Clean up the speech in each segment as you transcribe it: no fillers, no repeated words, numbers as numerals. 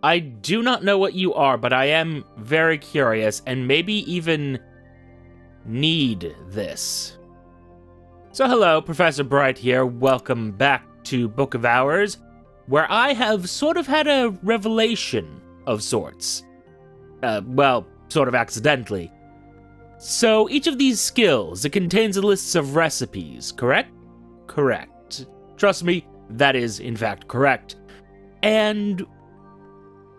I do not know what you are, but I am very curious and maybe even need this. So hello, Professor Bright here. Welcome back to Book of Hours, where I have sort of had a revelation of sorts. Well, sort of accidentally. So each of these skills, it contains a list of recipes, correct? Correct. Trust me, that is in fact correct. And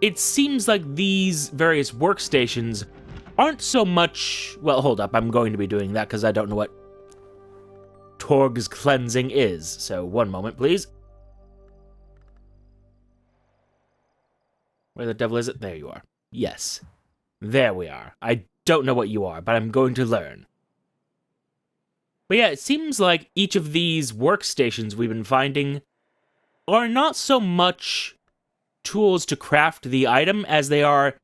it seems like these various workstations aren't so much... Well, hold up, I'm going to be doing that because I don't know what Torg's cleansing is. So one moment, please. Where the devil is it? There you are. Yes. There we are. I don't know what you are, but I'm going to learn. But yeah, it seems like each of these workstations we've been finding are not so much tools to craft the item as they are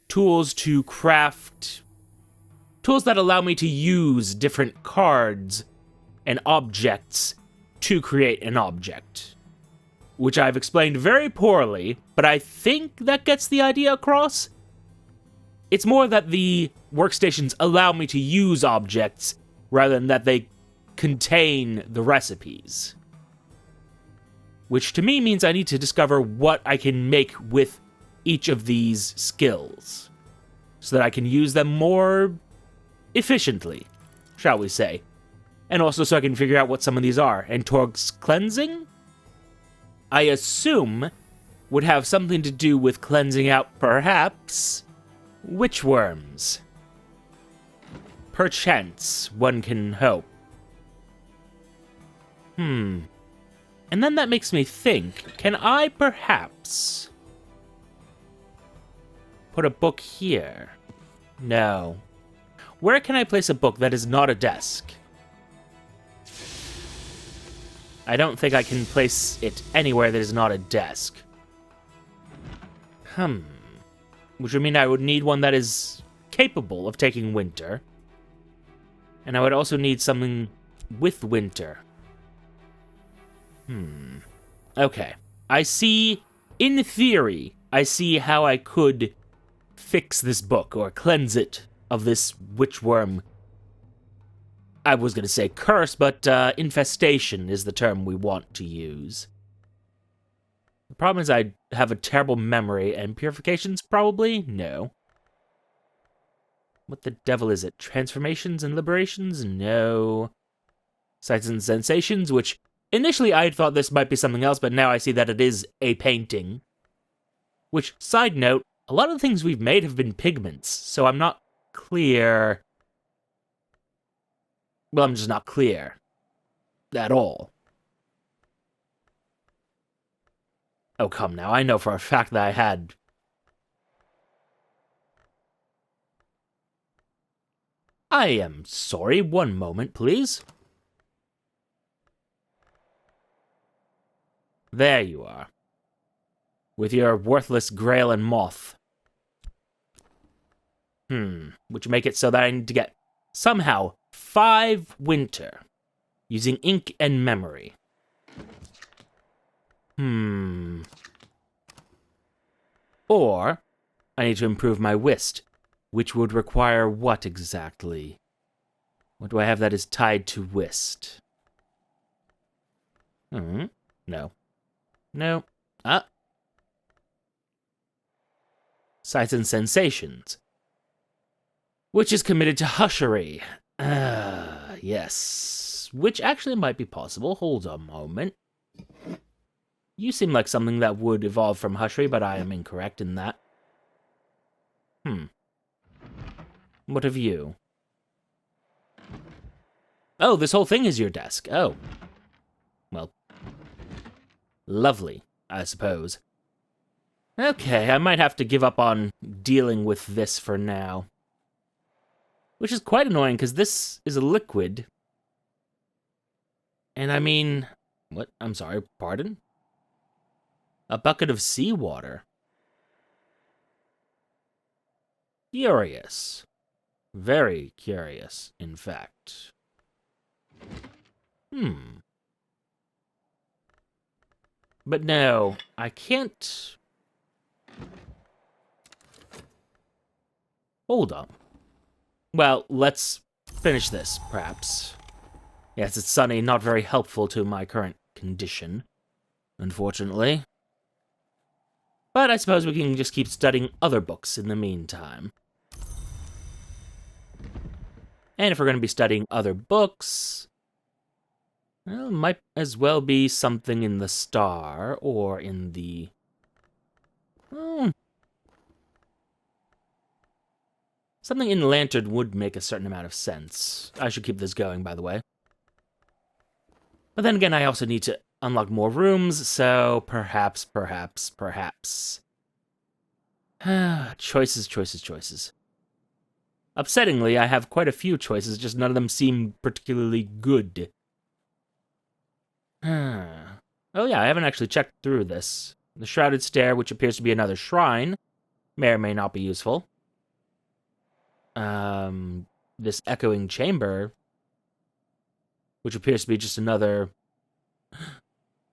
tools to craft... tools that allow me to use different cards and objects to create an object. Which I've explained very poorly, but I think that gets the idea across. It's more that the workstations allow me to use objects rather than that they contain the recipes. Which to me means I need to discover what I can make with each of these skills, so that I can use them more efficiently, shall we say. And also so I can figure out what some of these are. And Torg's cleansing, I assume, would have something to do with cleansing out, perhaps, witchworms. Perchance, one can hope. And then that makes me think, can I perhaps put a book here? No. Where can I place a book that is not a desk? I don't think I can place it anywhere that is not a desk. Which would mean I would need one that is capable of taking winter. And I would also need something with winter. Okay. I see, in theory, I see how I could fix this book, or cleanse it of this witchworm. I was going to say curse, but infestation is the term we want to use. The problem is I have a terrible memory, and purifications probably? No. What the devil is it? Transformations and liberations? No. Sights and sensations, which initially I had thought this might be something else, but now I see that it is a painting. Which, side note, a lot of the things we've made have been pigments, so I'm not clear... Well, I'm just not clear. At all. Oh, come now. I know for a fact that I had... I am sorry. One moment, please. There you are. With your worthless grail and moth. Which make it so that I need to get, somehow, 5 winter. Using ink and memory. Or, I need to improve my whist. Which would require what exactly? What do I have that is tied to whist? No. No. Sights and sensations. Which is committed to hushery. Yes. Which actually might be possible. Hold a moment. You seem like something that would evolve from hushery, but I am incorrect in that. What of you? Oh, this whole thing is your desk. Oh. Well. Lovely, I suppose. Okay, I might have to give up on dealing with this for now. Which is quite annoying, because this is a liquid. And I mean... What? I'm sorry, pardon? A bucket of seawater. Curious. Very curious, in fact. But no, I can't Hold on. Well, let's finish this, perhaps. Yes, it's sunny, not very helpful to my current condition, unfortunately. But I suppose we can just keep studying other books in the meantime. And if we're going to be studying other books, well, it might as well be something in the Star, or in the... something in Lantern would make a certain amount of sense. I should keep this going, by the way. But then again, I also need to unlock more rooms, so perhaps. Choices, choices, choices. Upsettingly, I have quite a few choices, just none of them seem particularly good. Oh yeah, I haven't actually checked through this. The Shrouded Stair, which appears to be another shrine, may or may not be useful. This Echoing Chamber, which appears to be just another...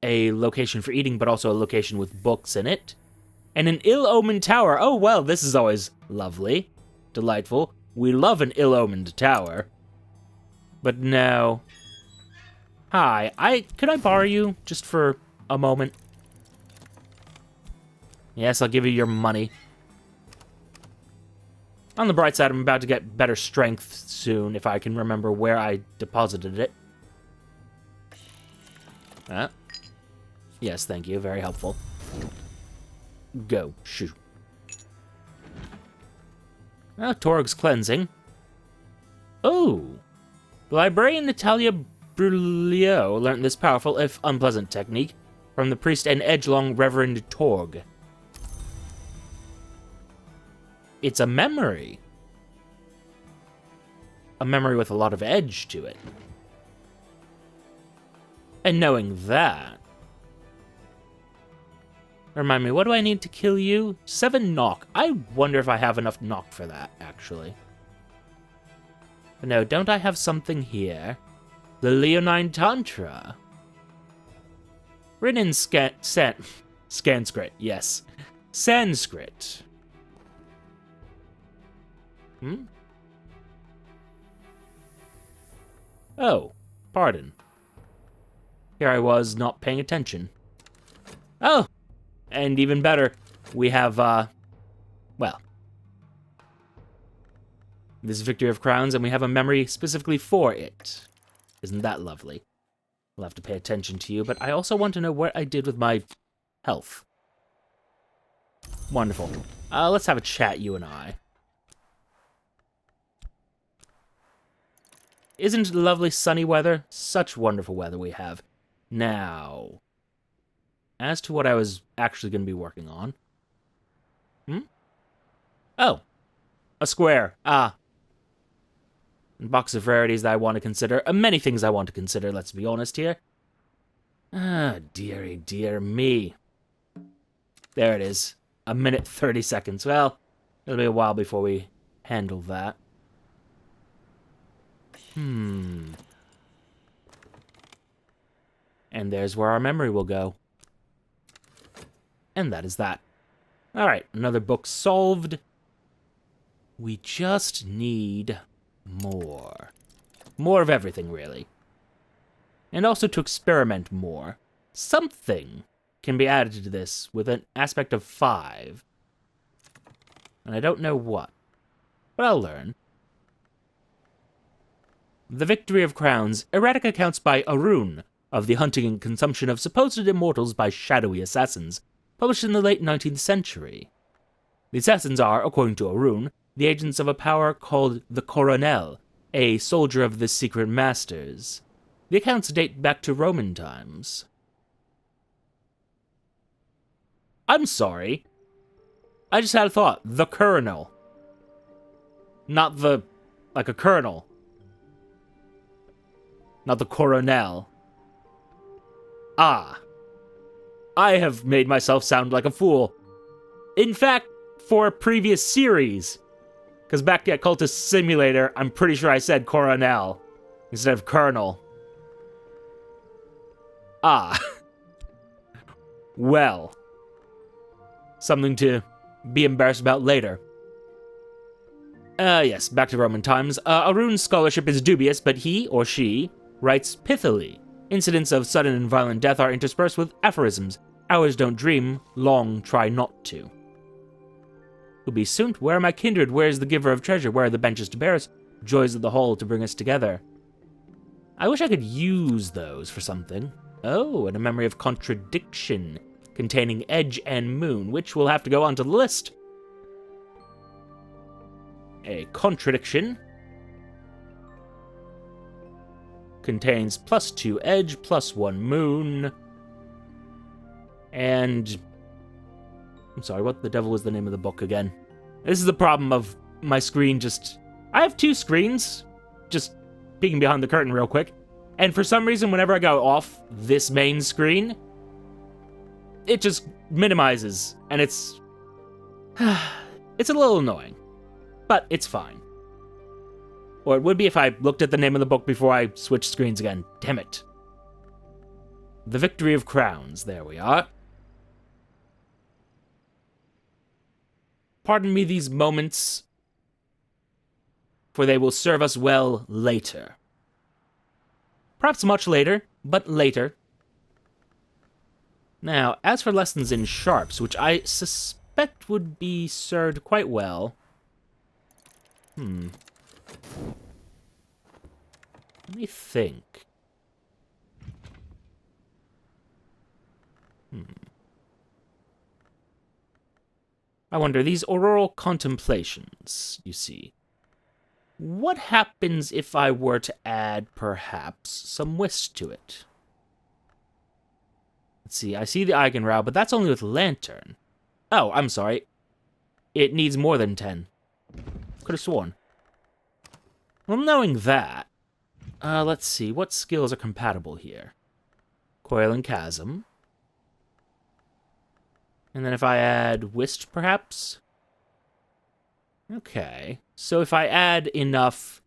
a location for eating, but also a location with books in it. And an ill-omened tower. Oh, well, this is always lovely. Delightful. We love an ill-omened tower. But no. Hi, could I borrow you just for a moment? Yes, I'll give you your money. On the bright side, I'm about to get better strength soon, if I can remember where I deposited it. Yes, thank you. Very helpful. Go. Shoo. Torg's cleansing. Oh! The librarian Natalia Brulio learned this powerful, if unpleasant, technique from the priest and edgelong Reverend Torg. It's a memory. A memory with a lot of edge to it. And knowing that... Remind me, what do I need to kill you? 7 knock. I wonder if I have enough knock for that, actually. But no, don't I have something here? The Leonine Tantra. Written in Sanskrit, yes. Sanskrit. Oh, pardon. Here I was, not paying attention. Oh! And even better, we have, well, this Victory of Crowns, and we have a memory specifically for it. Isn't that lovely? We'll have to pay attention to you, but I also want to know what I did with my health. Wonderful. Let's have a chat, you and I. Isn't it lovely sunny weather? Such wonderful weather we have. Now... as to what I was actually going to be working on. Oh. A square. A box of rarities that I want to consider. Many things I want to consider, let's be honest here. Dearie dear me. There it is. 1 minute 30 seconds. Well, it'll be a while before we handle that. And there's where our memory will go. And that is that. Alright, another book solved. We just need more. More of everything, really. And also to experiment more. Something can be added to this with an aspect of 5. And I don't know what. But I'll learn. The Victory of Crowns, erratic accounts by Arun of the hunting and consumption of supposed immortals by shadowy assassins, published in the late 19th century. The assassins are, according to Arun, the agents of a power called the Coronel, a soldier of the Secret Masters. The accounts date back to Roman times. I'm sorry. I just had a thought. The Colonel. Not the... like a colonel. Not the Coronel. Ah. I have made myself sound like a fool. In fact, for a previous series. Because back at Cultist Simulator, I'm pretty sure I said Coronel instead of Colonel. Ah. Well. Something to be embarrassed about later. Yes, back to Roman times. Arun's scholarship is dubious, but he, or she, writes pithily. Incidents of sudden and violent death are interspersed with aphorisms. Hours don't dream, long try not to. Ubi sunt, where are my kindred? Where is the giver of treasure? Where are the benches to bear us? Joys of the whole to bring us together. I wish I could use those for something. Oh, and a memory of contradiction, containing edge and moon, which will have to go onto the list. A contradiction contains +2 edge, +1 moon, and... I'm sorry, what the devil was the name of the book again? This is the problem of my screen just... I have 2 screens, just peeking behind the curtain real quick, and for some reason, whenever I go off this main screen, it just minimizes, and it's... it's a little annoying, but it's fine. Or it would be if I looked at the name of the book before I switched screens again. Damn it. The Victory of Crowns. There we are. Pardon me these moments, for they will serve us well later. Perhaps much later, but later. Now, as for lessons in sharps, which I suspect would be served quite well... Let me think. I wonder, these auroral contemplations, you see. What happens if I were to add, perhaps, some whist to it? Let's see, I see the Eigenrau, but that's only with lantern. Oh, I'm sorry. It needs more than 10. Could have sworn. Well, knowing that, let's see, what skills are compatible here? Coil and Chasm. And then if I add Whist, perhaps? Okay. So if I add enough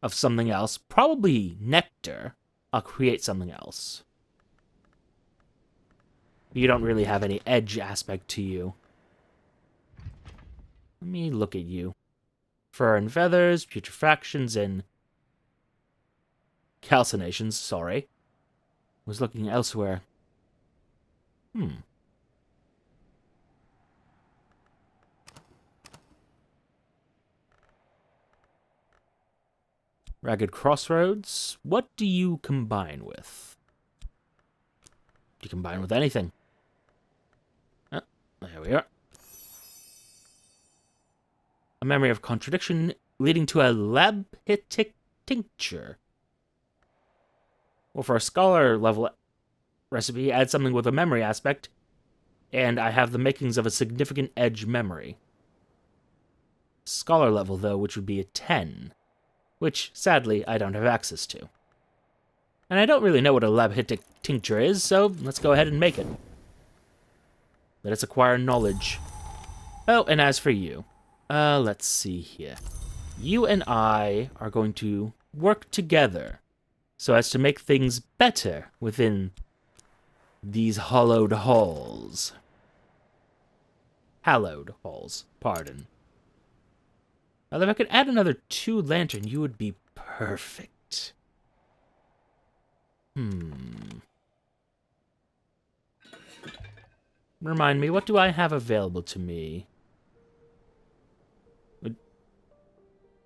of something else, probably Nectar, I'll create something else. You don't really have any edge aspect to you. Let me look at you. Fur and feathers, putrefactions, and calcinations, sorry. Was looking elsewhere. Ragged Crossroads. What do you combine with? Do you combine with anything? Oh, there we are. A memory of contradiction leading to a labhitic tincture. Well, for a scholar level recipe, add something with a memory aspect, and I have the makings of a significant edge memory. Scholar level, though, which would be a 10, which, sadly, I don't have access to. And I don't really know what a labhitic tincture is, so let's go ahead and make it. Let us acquire knowledge. Oh, and as for you, let's see here. You and I are going to work together so as to make things better within these hollowed halls. Hallowed halls, pardon. Now, if I could add another 2 lantern, you would be perfect. Remind me, what do I have available to me?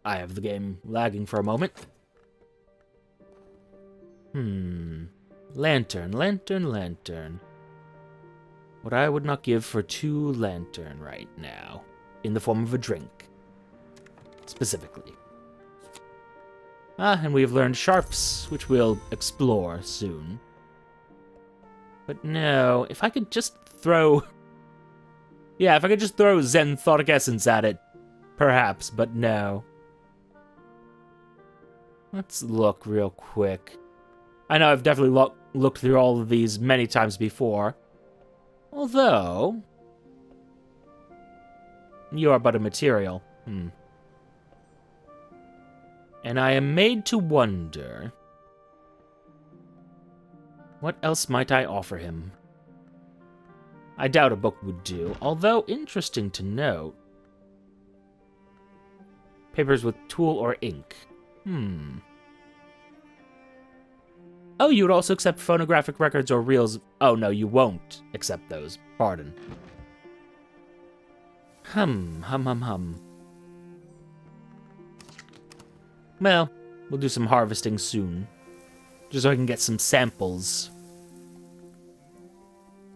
I have the game lagging for a moment. Lantern, lantern, lantern. What I would not give for 2 lantern right now. In the form of a drink. Specifically. And we've learned sharps, which we'll explore soon. But no, if I could just throw... Yeah, if I could just throw Zenthodic Essence at it. Perhaps, but no. Let's look real quick. I know I've definitely looked through all of these many times before. Although... You are but a material. And I am made to wonder... What else might I offer him? I doubt a book would do, although interesting to note. Papers with tool or ink. Oh, you would also accept phonographic records or reels. Oh, no, you won't accept those. Pardon. Hum. Well, we'll do some harvesting soon. Just so I can get some samples.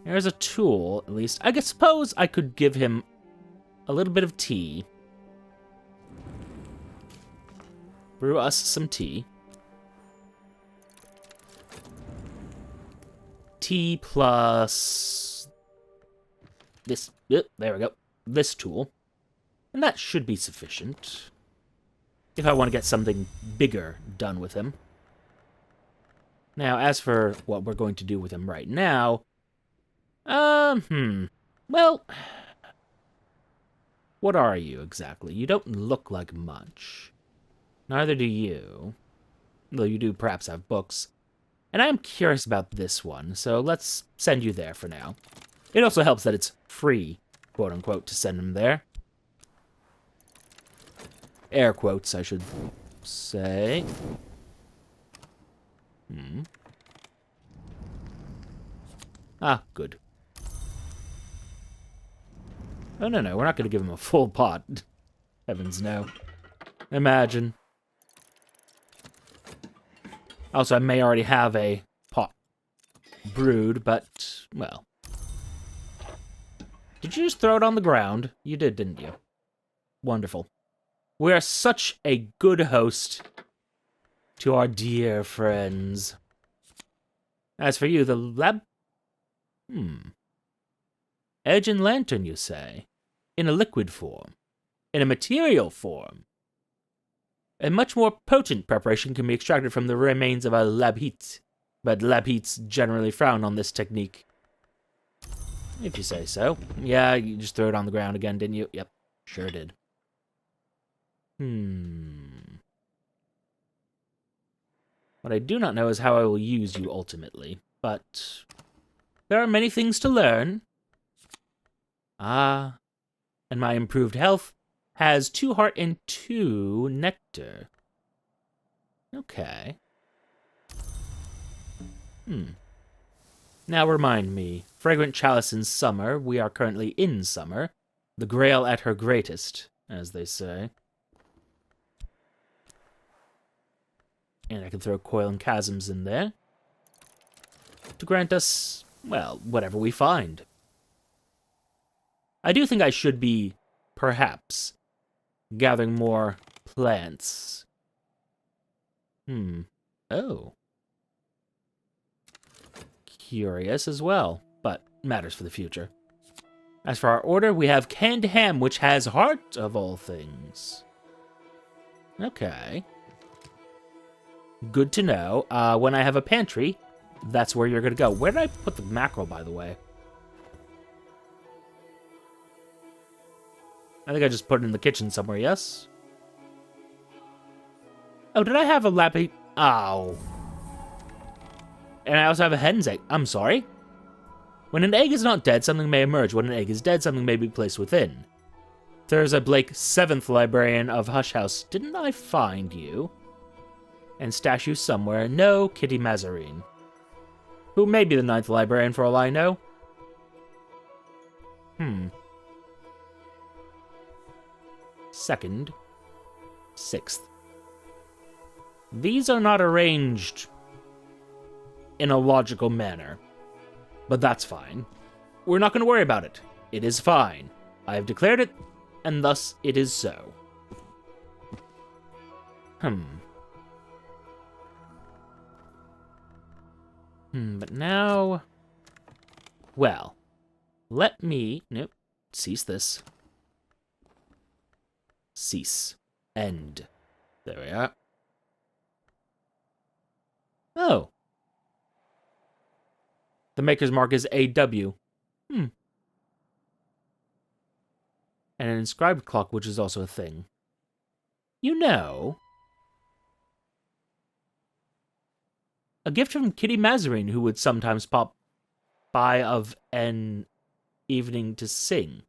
There's a tool, at least. I suppose I could give him a little bit of tea. Brew us some tea. Tea plus this. There we go. This tool. And that should be sufficient. If I want to get something bigger done with him. Now, as for what we're going to do with him right now... Well... What are you, exactly? You don't look like much. Neither do you. Though you do perhaps have books. And I am curious about this one, so let's send you there for now. It also helps that it's free, quote-unquote, to send him there. Air quotes, I should say. Ah, good. Oh, no, we're not going to give him a full pot. Heavens, no. Imagine. Also, I may already have a pot brewed, but, well. Did you just throw it on the ground? You did, didn't you? Wonderful. We are such a good host to our dear friends. As for you, the lab... Edge and lantern, you say? In a liquid form. In a material form. A much more potent preparation can be extracted from the remains of a labhit, but labhits generally frown on this technique. If you say so. Yeah, you just threw it on the ground again, didn't you? Yep, sure did. What I do not know is how I will use you ultimately, but there are many things to learn. Ah, and my improved health has 2 heart and 2 nectar. Okay. Now remind me, fragrant chalice in summer, we are currently in summer, the grail at her greatest, as they say. And I can throw coil and chasms in there to grant us, well, whatever we find. I do think I should be, perhaps, gathering more plants. Oh. Curious as well, but matters for the future. As for our order, we have canned ham, which has heart of all things. Okay. Good to know. When I have a pantry, that's where you're going to go. Where did I put the mackerel, by the way? I think I just put it in the kitchen somewhere, yes? Oh, did I have a lappy... Ow. And I also have a hen's egg. I'm sorry? When an egg is not dead, something may emerge. When an egg is dead, something may be placed within. Thursday Blake, 7th Librarian of Hush House. Didn't I find you? And stash you somewhere? No, Kitty Mazarine. Who may be the 9th Librarian for all I know? 2nd. 6th. These are not arranged in a logical manner. But that's fine. We're not going to worry about it. It is fine. I have declared it, and thus it is so. But now... Well, let me... Nope. Cease this. Cease. End. There we are. Oh. The maker's mark is AW. And an inscribed clock, which is also a thing. You know... A gift from Kitty Mazarine, who would sometimes pop by of an evening to sing.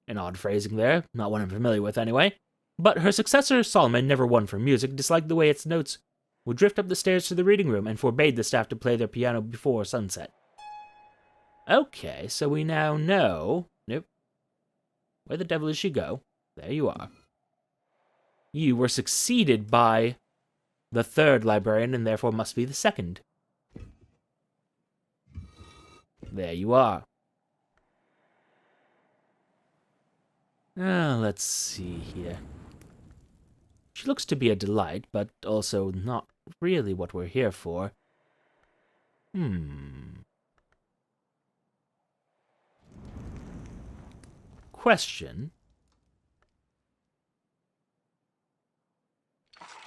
An odd phrasing there, not one I'm familiar with anyway. But her successor, Solomon, never one for music, disliked the way its notes would drift up the stairs to the reading room and forbade the staff to play their piano before sunset. Okay, so we now know... Nope. Where the devil did she go? There you are. You were succeeded by the third librarian and therefore must be the second. There you are. Let's see here. She looks to be a delight, but also not really what we're here for. Question.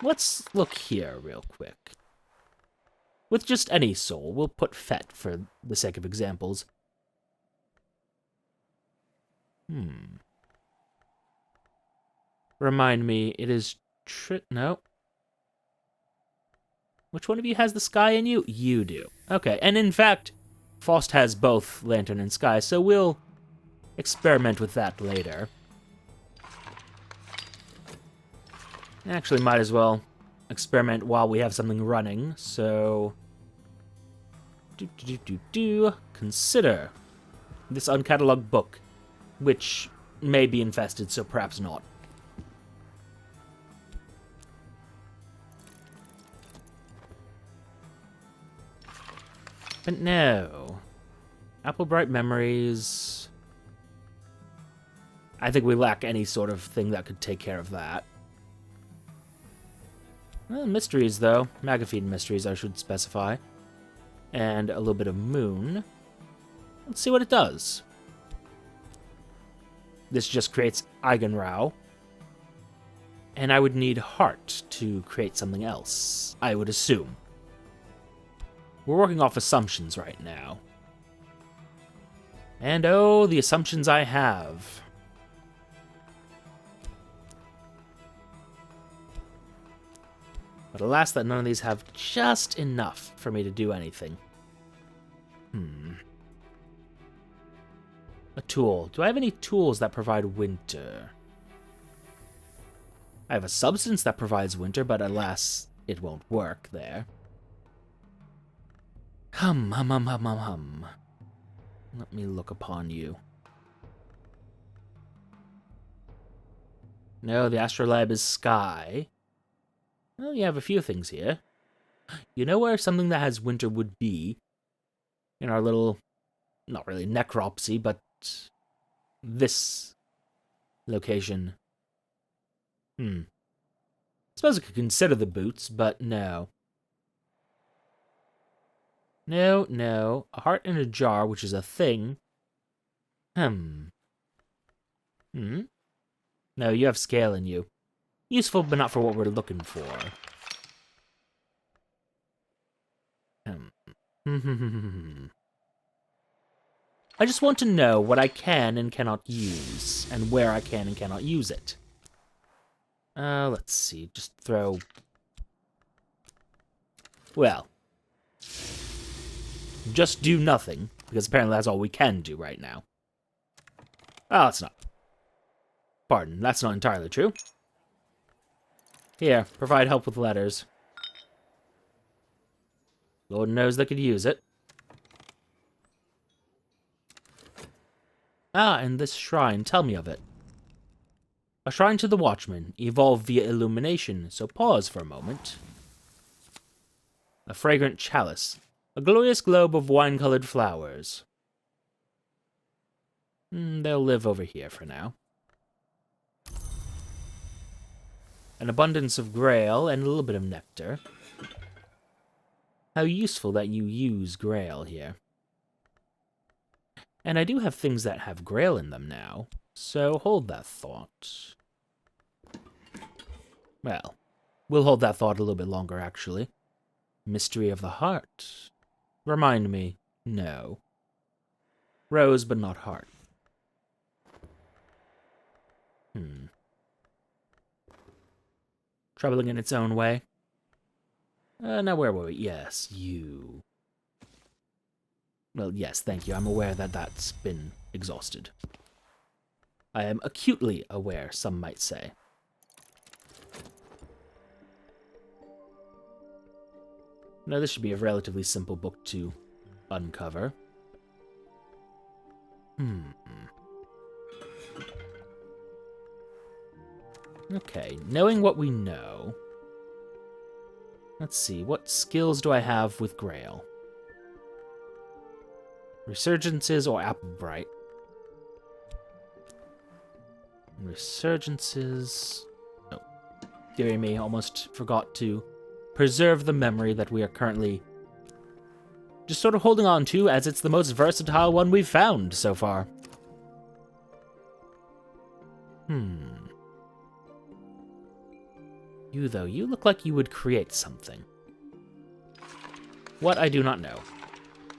Let's look here real quick. With just any soul, we'll put Fet for the sake of examples. Remind me, it is no. Which one of you has the sky in you? You do. Okay, and in fact, Faust has both lantern and sky, so we'll experiment with that later. Actually, might as well experiment while we have something running, so... Consider this uncatalogued book, which may be infested, so perhaps not. But no. Applebright memories... I think we lack any sort of thing that could take care of that. Well, mysteries, though. Magafeed mysteries, I should specify. And a little bit of moon. Let's see what it does. This just creates Eigenrau. And I would need heart to create something else, I would assume. We're working off assumptions right now. And oh, the assumptions I have. But alas, that none of these have just enough for me to do anything. A tool. Do I have any tools that provide winter? I have a substance that provides winter, but alas, it won't work there. Hum. Let me look upon you. No, the astrolabe is sky. Well, you have a few things here. You know where something that has winter would be? In our little, not really necropsy, but this location. I suppose I could consider the boots, but no. No. A heart in a jar, which is a thing. No, you have scale in you. Useful, but not for what we're looking for. I just want to know what I can and cannot use, and where I can and cannot use it. Let's see, just throw... Well. Just do nothing, because apparently that's all we can do right now. Oh, it's not. Pardon, that's not entirely true. Here, provide help with letters. Lord knows they could use it. Ah, and this shrine, tell me of it. A shrine to the Watchman, evolved via illumination, so pause for a moment. A fragrant chalice, a glorious globe of wine-colored flowers. They'll live over here for now. An abundance of grail and a little bit of nectar. How useful that you use grail here. And I do have things that have grail in them now, so hold that thought. Well, we'll hold that thought a little bit longer, actually. Mystery of the heart. Remind me, no. Rose, but not heart. Troubling in its own way. Now where were we? Yes, you. Well, yes, thank you. I'm aware that that's been exhausted. I am acutely aware, some might say. Now, this should be a relatively simple book to uncover. Okay, knowing what we know... Let's see, what skills do I have with Grail? Resurgences or Applebright? Resurgences... Oh, dearie me, almost forgot to preserve the memory that we are currently just sort of holding on to, as it's the most versatile one we've found so far. You, though, you look like you would create something. What, I do not know.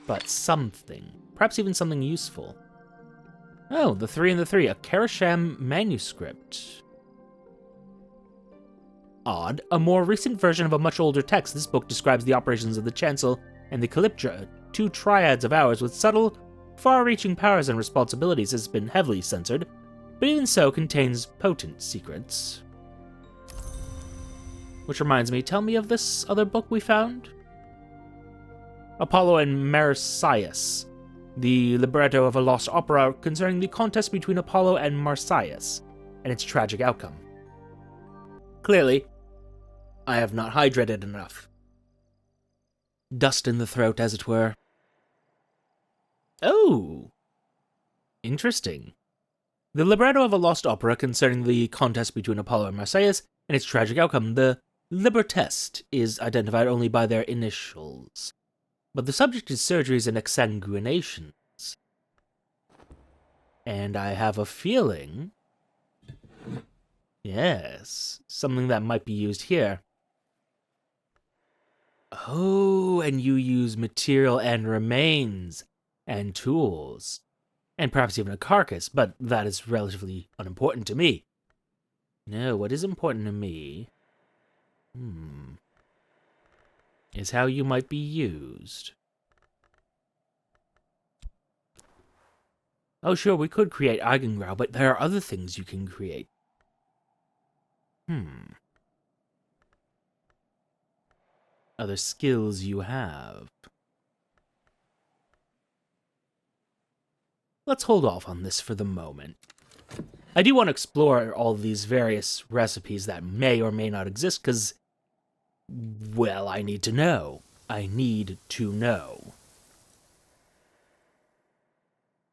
But something. Perhaps even something useful. Oh, the 3 and the 3, a Karasham manuscript. Odd. A more recent version of a much older text. This book describes the operations of the Chancel and the Calyptra, 2 triads of ours with subtle, far-reaching powers and responsibilities. Has been heavily censored, but even so contains potent secrets. Which reminds me, tell me of this other book we found? Apollo and Marsyas, the libretto of a lost opera concerning the contest between Apollo and Marsyas, and its tragic outcome. Clearly, I have not hydrated enough. Dust in the throat, as it were. Oh! Interesting. The libretto of a lost opera concerning the contest between Apollo and Marsyas, and its tragic outcome. The librettist is identified only by their initials, but the subject is surgeries and exsanguinations. And I have a feeling... Yes, something that might be used here. Oh, and you use material and remains, and tools, and perhaps even a carcass, but that is relatively unimportant to me. No, what is important to me... is how you might be used. Oh, sure, we could create Eigengrau, but there are other things you can create. Other skills you have. Let's hold off on this for the moment. I do want to explore all these various recipes that may or may not exist, because, well, I need to know. I need to know.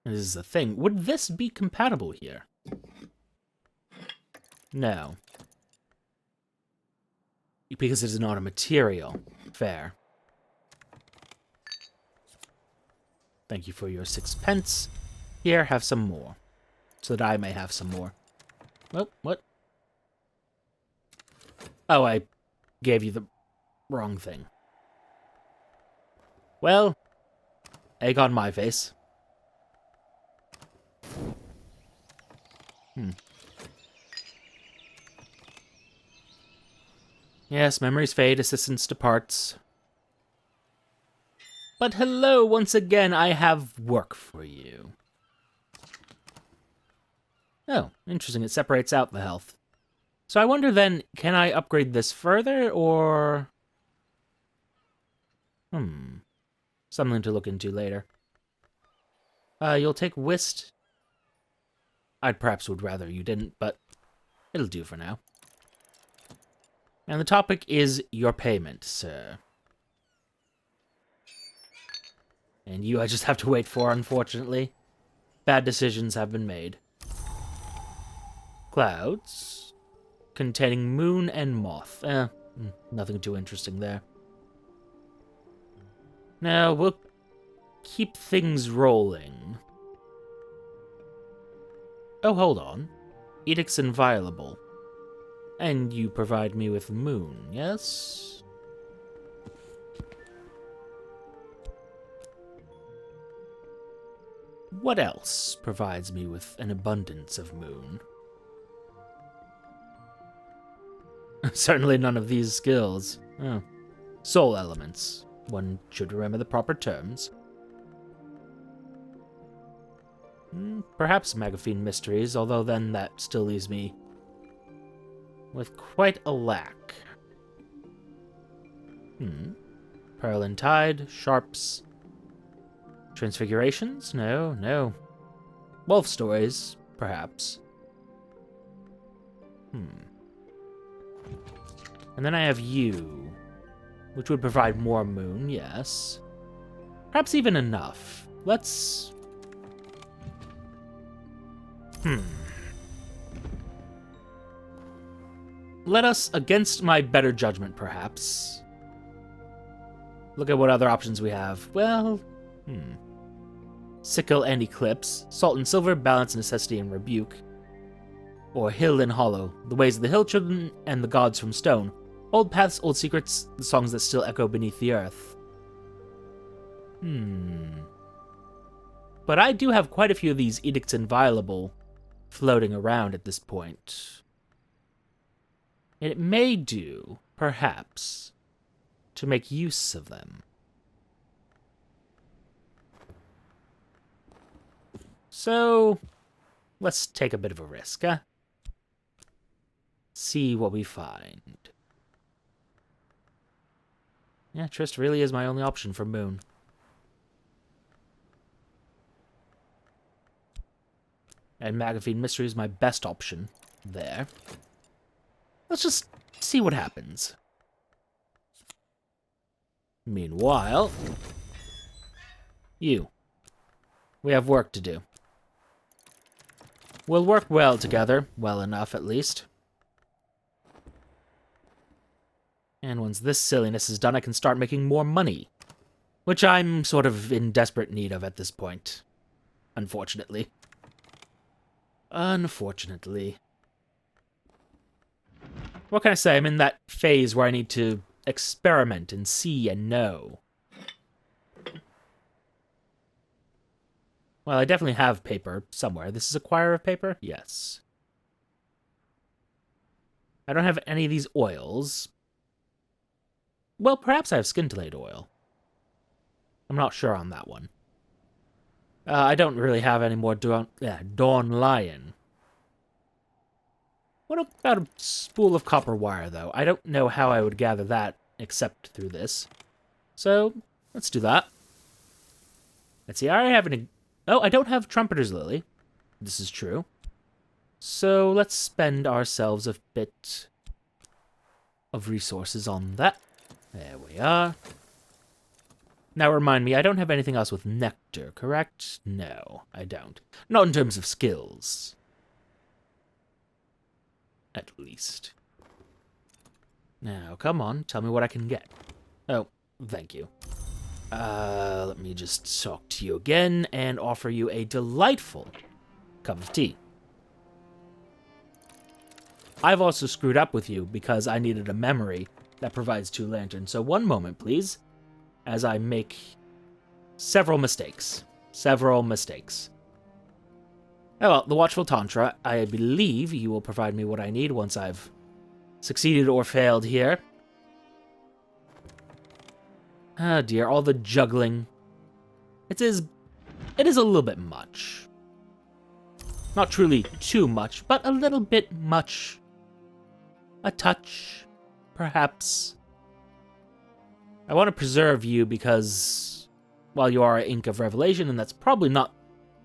And this is the thing. Would this be compatible here? No. Because it is not a material. Fair. Thank you for your 6 pence. Here, have some more. So that I may have some more. Oh, what? Oh, I gave you the wrong thing. Well, egg on my face. Yes, memories fade, assistance departs. But hello, once again, I have work for you. Oh, interesting, it separates out the health. So I wonder then, can I upgrade this further, or... something to look into later. You'll take whist. I perhaps would rather you didn't, but it'll do for now. And the topic is your payment, sir. And you I just have to wait for, unfortunately. Bad decisions have been made. Clouds. Containing moon and moth. Nothing too interesting there. Now, we'll keep things rolling. Oh, hold on. Edict's inviolable. And you provide me with moon, yes? What else provides me with an abundance of moon? Certainly none of these skills. Oh. Soul elements. One should remember the proper terms. Perhaps Magaphine Mysteries, although then that still leaves me with quite a lack. Pearl and Tide, Sharps, Transfigurations? No, no. Wolf Stories, perhaps. And then I have you, which would provide more moon, yes. Perhaps even enough. Let's... Let us, against my better judgment, perhaps, look at what other options we have. Well, Sickle and Eclipse, Salt and Silver, Balance, Necessity, and Rebuke. Or Hill and Hollow, The Ways of the Hill Children and the Gods from Stone. Old Paths, Old Secrets, the songs that still echo beneath the earth. But I do have quite a few of these Edicts Inviolable floating around at this point. And it may do, perhaps, to make use of them. So, let's take a bit of a risk, huh? See what we find. Yeah, Trist really is my only option for Moon. And Magaphine Mystery is my best option there. Let's just see what happens. Meanwhile, we have work to do. We'll work well together, well enough at least. And once this silliness is done, I can start making more money. Which I'm sort of in desperate need of at this point. Unfortunately. Unfortunately. What can I say? I'm in that phase where I need to experiment and see and know. Well, I definitely have paper somewhere. This is a quire of paper? Yes. I don't have any of these oils. Well, perhaps I have scintillate oil. I'm not sure on that one. I don't really have any more Dawn Lion. What about a spool of copper wire, though? I don't know how I would gather that except through this. So, let's do that. Let's see, I already have an... Oh, I don't have Trumpeter's Lily. This is true. So, let's spend ourselves a bit of resources on that. There we are. Now remind me, I don't have anything else with nectar, correct? No, I don't. Not in terms of skills. At least. Now, come on, tell me what I can get. Oh, thank you. Let me just talk to you again and offer you a delightful cup of tea. I've also screwed up with you because I needed a memory that provides 2 lanterns. So one moment, please, as I make several mistakes. Several mistakes. Oh well, the Watchful Tantra, I believe you will provide me what I need once I've succeeded or failed here. Oh dear, all the juggling. It is a little bit much. Not truly too much, but a little bit much. A touch, perhaps. I want to preserve you because, while you are an Ink of Revelation, and that's probably not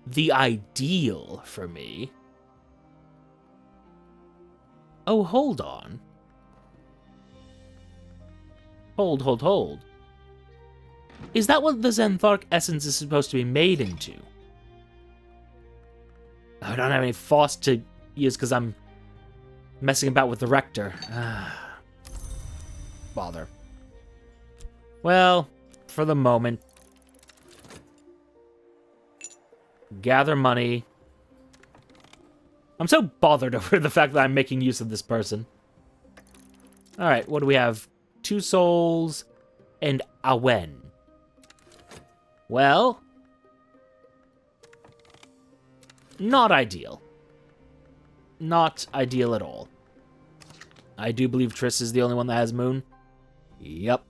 the ideal for me. Oh, hold on. Hold. Is that what the Xantharic Essence is supposed to be made into? I don't have any Phos to use because I'm messing about with the Rector. Bother. Well, for the moment, gather money. I'm so bothered over the fact that I'm making use of this person. Alright, what do we have? 2 souls and Awen. Well, not ideal. Not ideal at all. I do believe Triss is the only one that has Moon. Yep.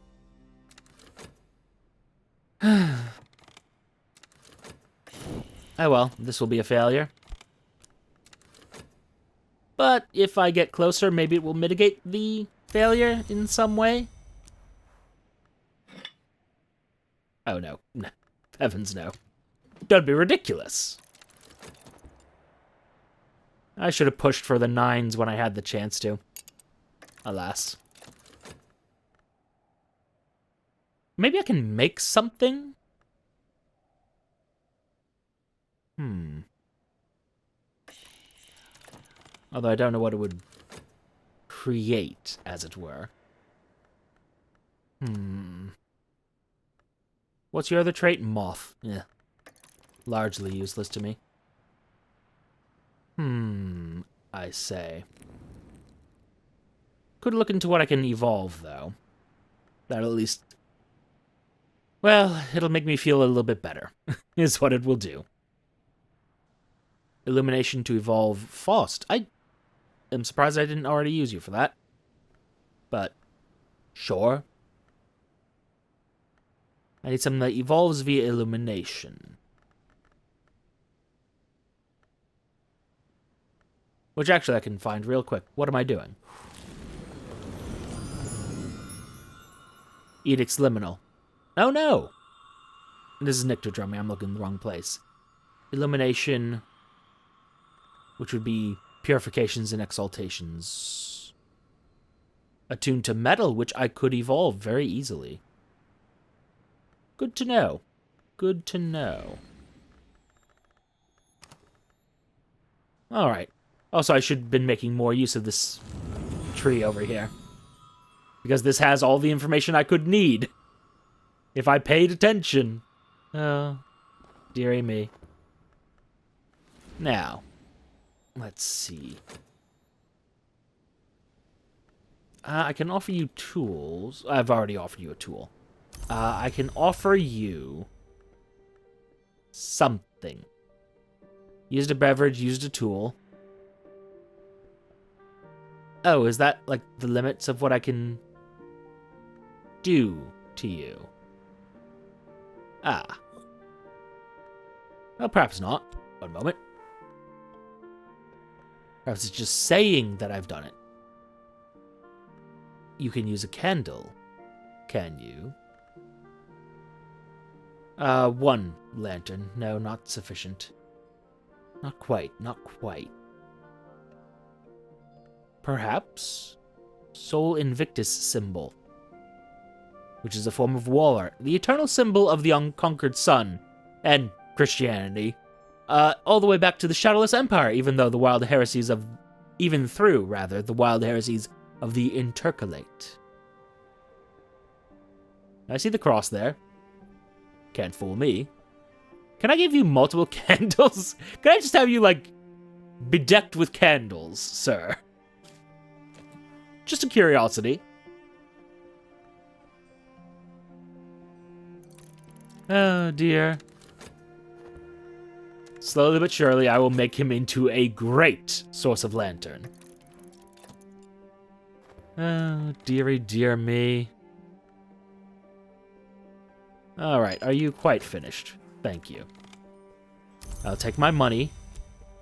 Oh well, this will be a failure. But if I get closer, maybe it will mitigate the failure in some way. Oh no. Heavens no. Don't be ridiculous. I should have pushed for the 9s when I had the chance to. Alas. Maybe I can make something? Although I don't know what it would create, as it were. What's your other trait? Moth. Yeah. Largely useless to me. I say. Could look into what I can evolve, though. That'll at least... Well, it'll make me feel a little bit better, is what it will do. Illumination to evolve Faust. I am surprised I didn't already use you for that. But, sure. I need something that evolves via illumination. Which actually I can find real quick. What am I doing? Edict's Liminal. Oh no! This is Nyctodrummy. I'm looking in the wrong place. Illumination, which would be purifications and exaltations. Attuned to metal, which I could evolve very easily. Good to know. Good to know. Alright. Also, I should have been making more use of this tree over here. Because this has all the information I could need. If I paid attention. Oh, dearie me. Now, let's see. I can offer you tools. I've already offered you a tool. I can offer you something. Used a beverage, used a tool. Oh, is that like the limits of what I can do to you? Ah. Well, perhaps not. One moment. Perhaps it's just saying that I've done it. You can use a candle. Can you? 1 lantern. No, not sufficient. Not quite, not quite. Perhaps? Sol Invictus symbol. Which is a form of wall art. The eternal symbol of the unconquered sun. And Christianity. All the way back to the Shadowless Empire, even through the wild heresies of the Intercalate. I see the cross there. Can't fool me. Can I give you multiple candles? Can I just have you, like, bedecked with candles, sir? Just a curiosity. Oh, dear. Slowly but surely, I will make him into a great source of lantern. Oh, dearie dear me. Alright, are you quite finished? Thank you. I'll take my money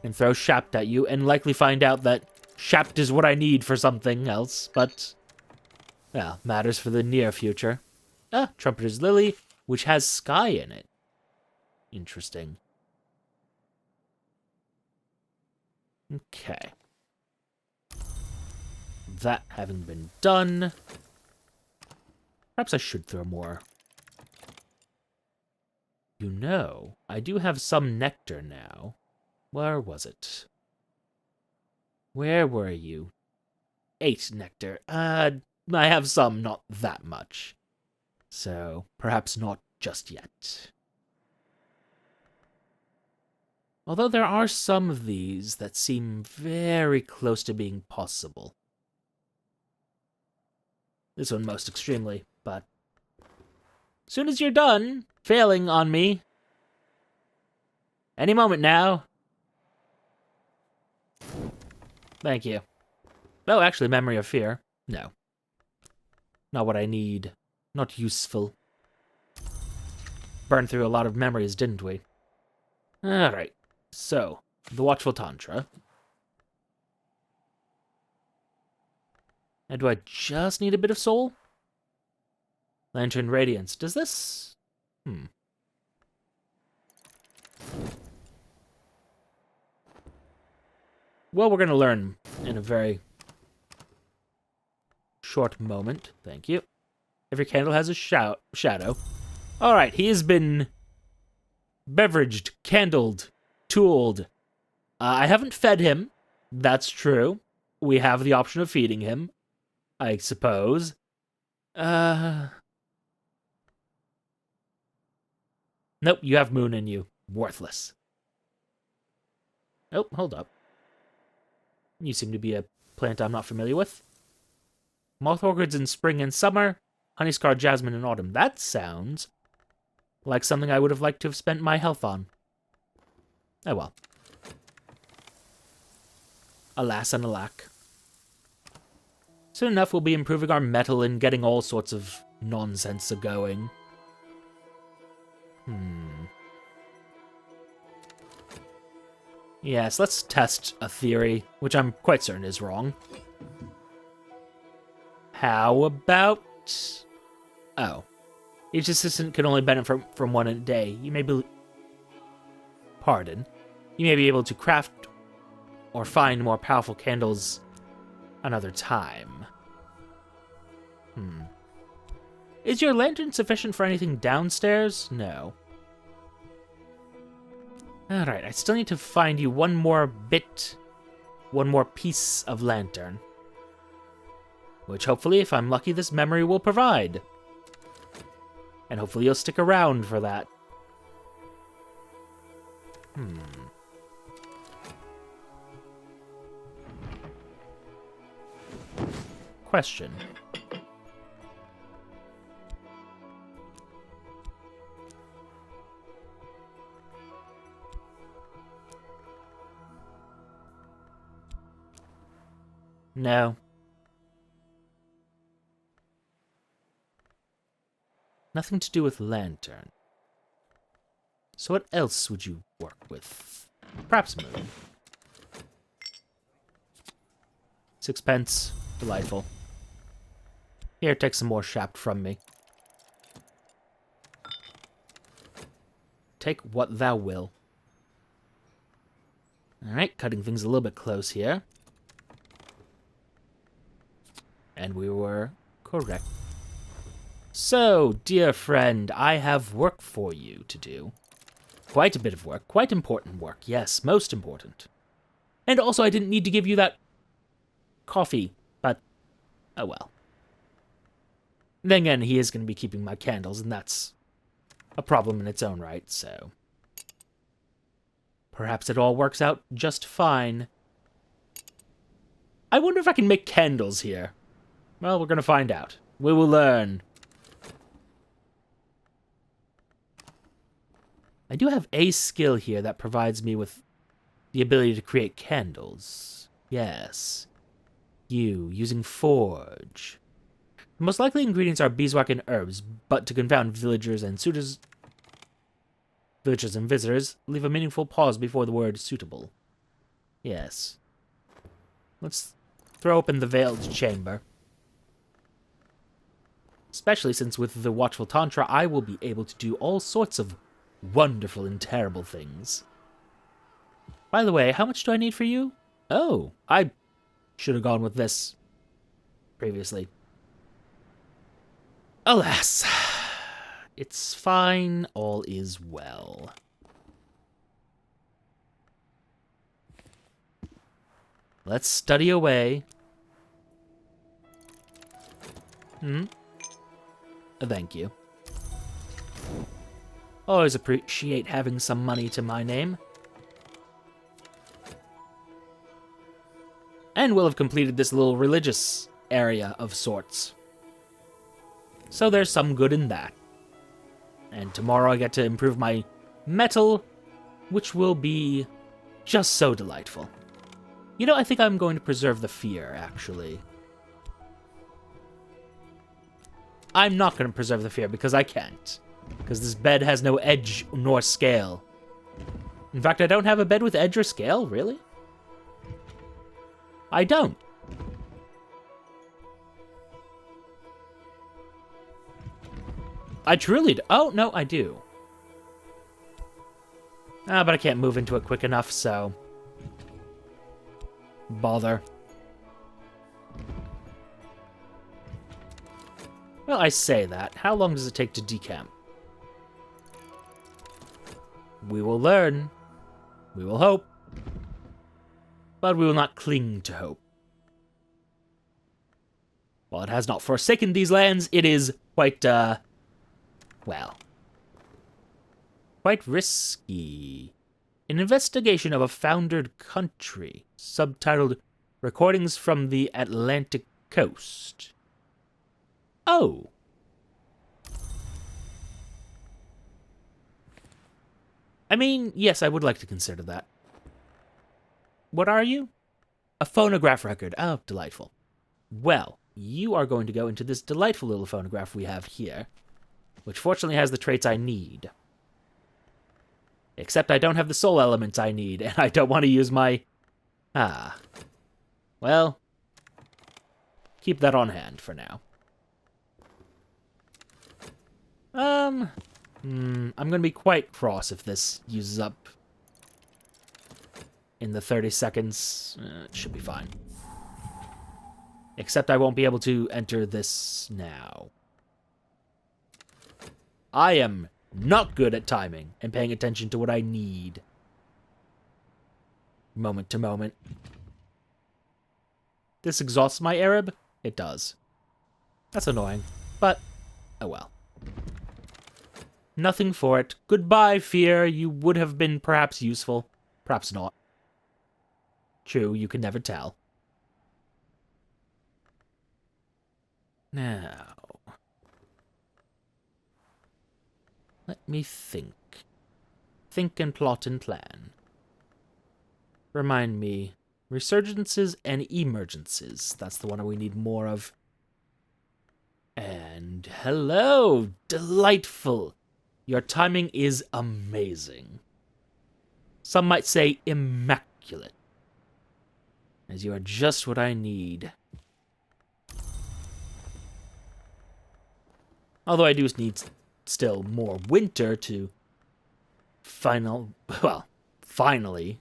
and throw Shapt at you and likely find out that Shapt is what I need for something else, but, well, matters for the near future. Ah, Trumpeter's Lily, which has sky in it. Interesting. Okay. That having been done, perhaps I should throw more. You know, I do have some nectar now. Where was it? Where were you? 8 nectar. I have some, not that much. So, perhaps not just yet. Although there are some of these that seem very close to being possible. This one most extremely, but soon as you're done failing on me, any moment now. Thank you. Oh, actually, Memory of Fear. No. Not what I need. Not useful. Burned through a lot of memories, didn't we? Alright, so, the Watchful Tantra. And do I just need a bit of soul? Lantern Radiance. Does this... Well, we're going to learn in a very short moment. Thank you. Every candle has a shadow. Alright, he has been beveraged, candled, tooled. I haven't fed him. That's true. We have the option of feeding him, I suppose. Nope, you have moon in you. Worthless. Oh, hold up. You seem to be a plant I'm not familiar with. Moth orchids in spring and summer. Honey-scarred jasmine in autumn. That sounds like something I would have liked to have spent my health on. Oh well. Alas and alack. Soon enough, we'll be improving our metal and getting all sorts of nonsense a-going. Yes, let's test a theory, which I'm quite certain is wrong. How about... Oh. Each assistant can only benefit from one a day. You may be... Pardon. You may be able to craft or find more powerful candles another time. Is your lantern sufficient for anything downstairs? No. Alright, I still need to find you one more piece of lantern. Which hopefully, if I'm lucky, this memory will provide. And hopefully you'll stick around for that. Question. No. Nothing to do with lantern. So what else would you work with? Perhaps moon. 6 pence. Delightful. Here, take some more shaft from me. Take what thou will. Alright, cutting things a little bit close here. And we were correct. So, dear friend, I have work for you to do. Quite a bit of work. Quite important work. Yes, most important. And also, I didn't need to give you that coffee, but oh well. Then again, he is going to be keeping my candles, and that's a problem in its own right, so... Perhaps it all works out just fine. I wonder if I can make candles here. Well, we're going to find out. We will learn. I do have a skill here that provides me with the ability to create candles. Yes. Using forge. The most likely ingredients are beeswax and herbs, but to confound villagers and visitors, leave a meaningful pause before the word suitable. Yes. Let's throw open the veiled chamber. Especially since with the Watchful Tantra, I will be able to do all sorts of wonderful and terrible things. By the way, how much do I need for you? Oh, I should have gone with this previously. Alas, it's fine, all is well. Let's study away. Thank you. Always appreciate having some money to my name. And we'll have completed this little religious area of sorts. So there's some good in that. And tomorrow I get to improve my metal, which will be just so delightful. You know, I think I'm going to preserve the fear, actually. I'm not going to preserve the fear because I can't. Because this bed has no edge nor scale. In fact, I don't have a bed with edge or scale, really? I don't. I truly do. Oh, no, I do. But I can't move into it quick enough, so... Bother. Well, I say that. How long does it take to decamp? We will learn. We will hope. But we will not cling to hope. While it has not forsaken these lands, it is quite, well, quite risky. An investigation of a foundered country, subtitled Recordings from the Atlantic Coast. Oh. I mean, yes, I would like to consider that. What are you? A phonograph record. Oh, delightful. Well, you are going to go into this delightful little phonograph we have here, which fortunately has the traits I need. Except I don't have the soul elements I need, and I don't want to use my... Well, keep that on hand for now. I'm gonna be quite cross if this uses up in the 30 seconds. It should be fine. Except I won't be able to enter this now. I am not good at timing and paying attention to what I need. Moment to moment. This exhausts my Arab? It does. That's annoying, but oh well. Nothing for it. Goodbye, fear. You would have been perhaps useful. Perhaps not. True, you can never tell. Now, let me think. Think and plot and plan. Remind me. Resurgences and emergences. That's the one we need more of. And hello! Delightful! Your timing is amazing. Some might say immaculate. As you are just what I need. Although I do need still more winter to finally,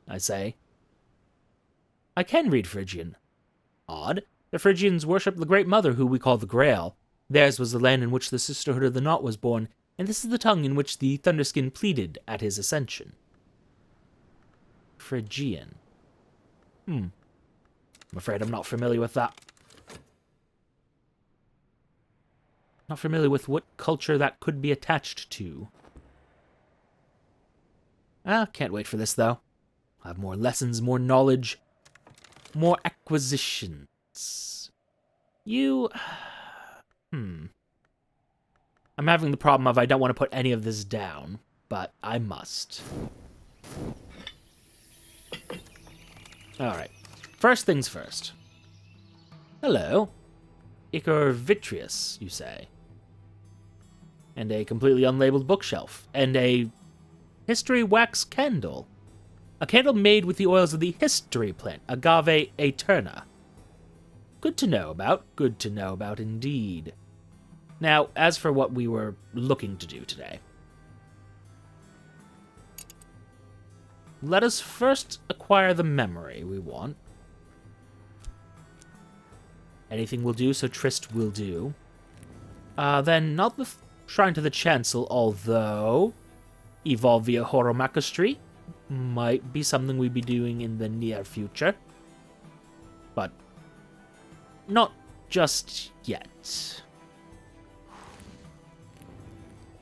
I say. I can read Phrygian. Odd. The Phrygians worship the Great Mother, who we call the Grail. Theirs was the land in which the Sisterhood of the Knot was born, and this is the tongue in which the Thunderskin pleaded at his ascension. Phrygian. I'm afraid I'm not familiar with that. Not familiar with what culture that could be attached to. Can't wait for this, though. I'll have more lessons, more knowledge, more acquisitions. You... I'm having the problem of I don't want to put any of this down, but I must. Alright. First things first. Hello. Ichor Vitreous, you say. And a completely unlabeled bookshelf. And a history wax candle. A candle made with the oils of the history plant, Agave aeterna. Good to know about. Good to know about indeed. Now, as for what we were looking to do today. Let us first acquire the memory we want. Anything will do, so Trist will do. Then, not the Shrine to the Chancel, although evolve via Horomachistry might be something we'd be doing in the near future. But not just yet.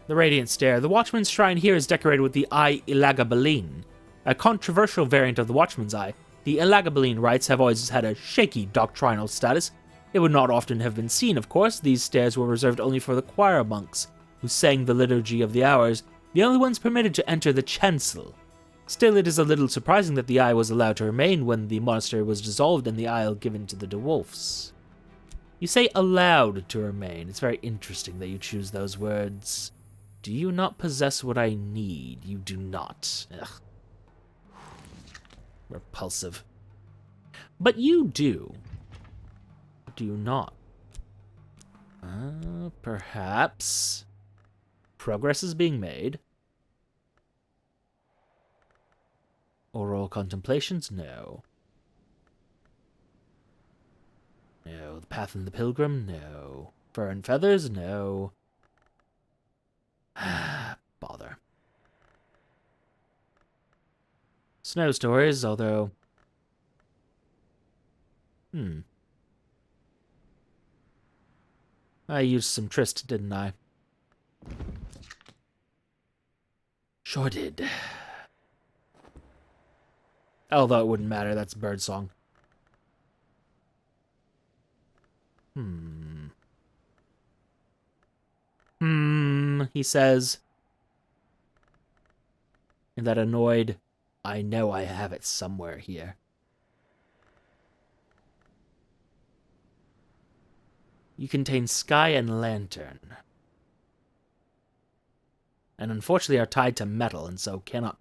The Radiant Stair. The Watchman's Shrine here is decorated with the Eye Elagabalene, a controversial variant of the Watchman's Eye. The Elagabalene rites have always had a shaky doctrinal status. It would not often have been seen, of course. These stairs were reserved only for the choir monks, who sang the Liturgy of the Hours, the only ones permitted to enter the chancel. Still, it is a little surprising that the Eye was allowed to remain when the monastery was dissolved and the Isle given to the dwarfs. You say allowed to remain. It's very interesting that you choose those words. Do you not possess what I need? You do not. Ugh. Repulsive. But you do. Do you not? Perhaps progress is being made. Oral contemplations? No. No. The Path and the Pilgrim? No. Fur and Feathers? No. Bother. Snow Stories, although... I used some Trist, didn't I? Sure did. Although it wouldn't matter, that's birdsong. He says. And that annoyed, I know I have it somewhere here. You contain sky and lantern. And unfortunately are tied to metal, and so cannot...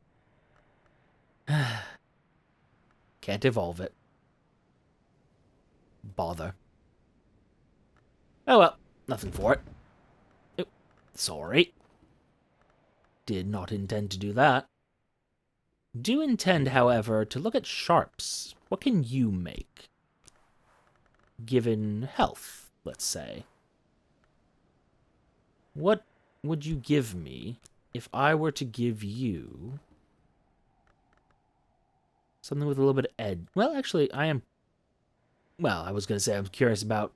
Can't evolve it. Bother. Oh well, nothing for it. Oh, sorry. Did not intend to do that. Do intend, however, to look at sharps. What can you make? Given health, let's say. What would you give me if I were to give you something with a little bit of edge? Well, actually, I am... Well, I was going to say I'm curious about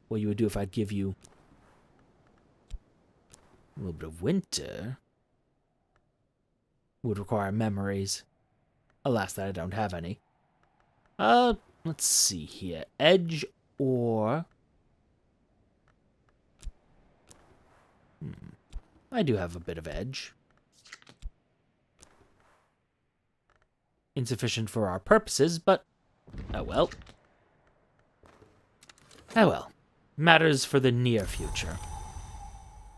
what you would do if I'd give you a little bit of winter. Would require memories. Alas, that I don't have any. Let's see here. Edge or... I do have a bit of edge. Insufficient for our purposes, but... Oh well. Oh well. Matters for the near future.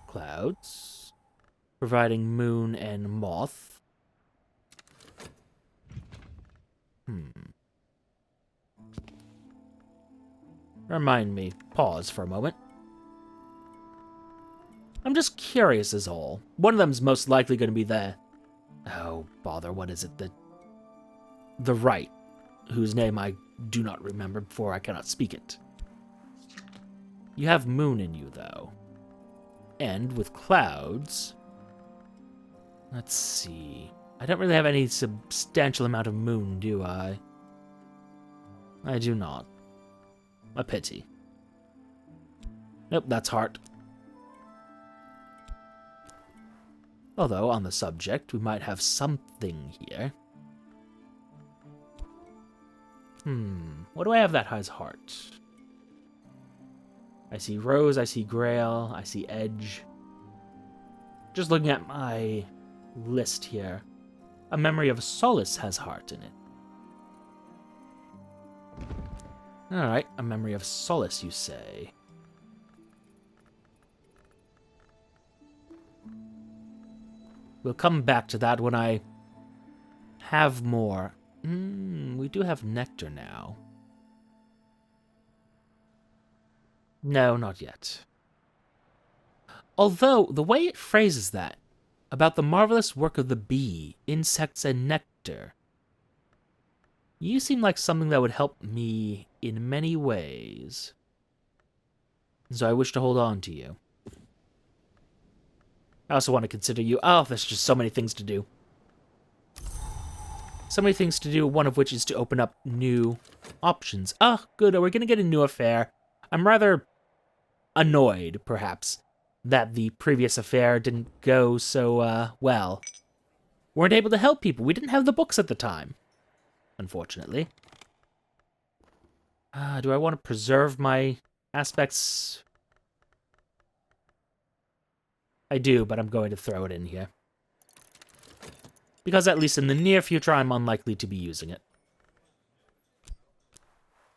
Clouds. Providing moon and moth. Remind me. Pause for a moment. I'm just curious is all. One of them's most likely going to be the... Oh, bother, what is it? The rite, whose name I do not remember, for I cannot speak it. You have moon in you, though. And with clouds... Let's see... I don't really have any substantial amount of moon, do I? I do not. A pity. Nope, that's heart. Although, on the subject, we might have something here. What do I have that has heart? I see rose, I see grail, I see edge. Just looking at my list here. A memory of solace has heart in it. Alright, a memory of solace, you say. We'll come back to that when I have more. We do have nectar now. No, not yet. Although, the way it phrases that, about the marvelous work of the bee, insects, and nectar, you seem like something that would help me in many ways. So I wish to hold on to you. I also want to consider you... Oh, there's just so many things to do. So many things to do, one of which is to open up new options. Ah, good, we're going to get a new affair. I'm rather annoyed, perhaps, that the previous affair didn't go so, well. Weren't able to help people. We didn't have the books at the time, unfortunately. Do I want to preserve my aspects? I do, but I'm going to throw it in here. Because at least in the near future, I'm unlikely to be using it.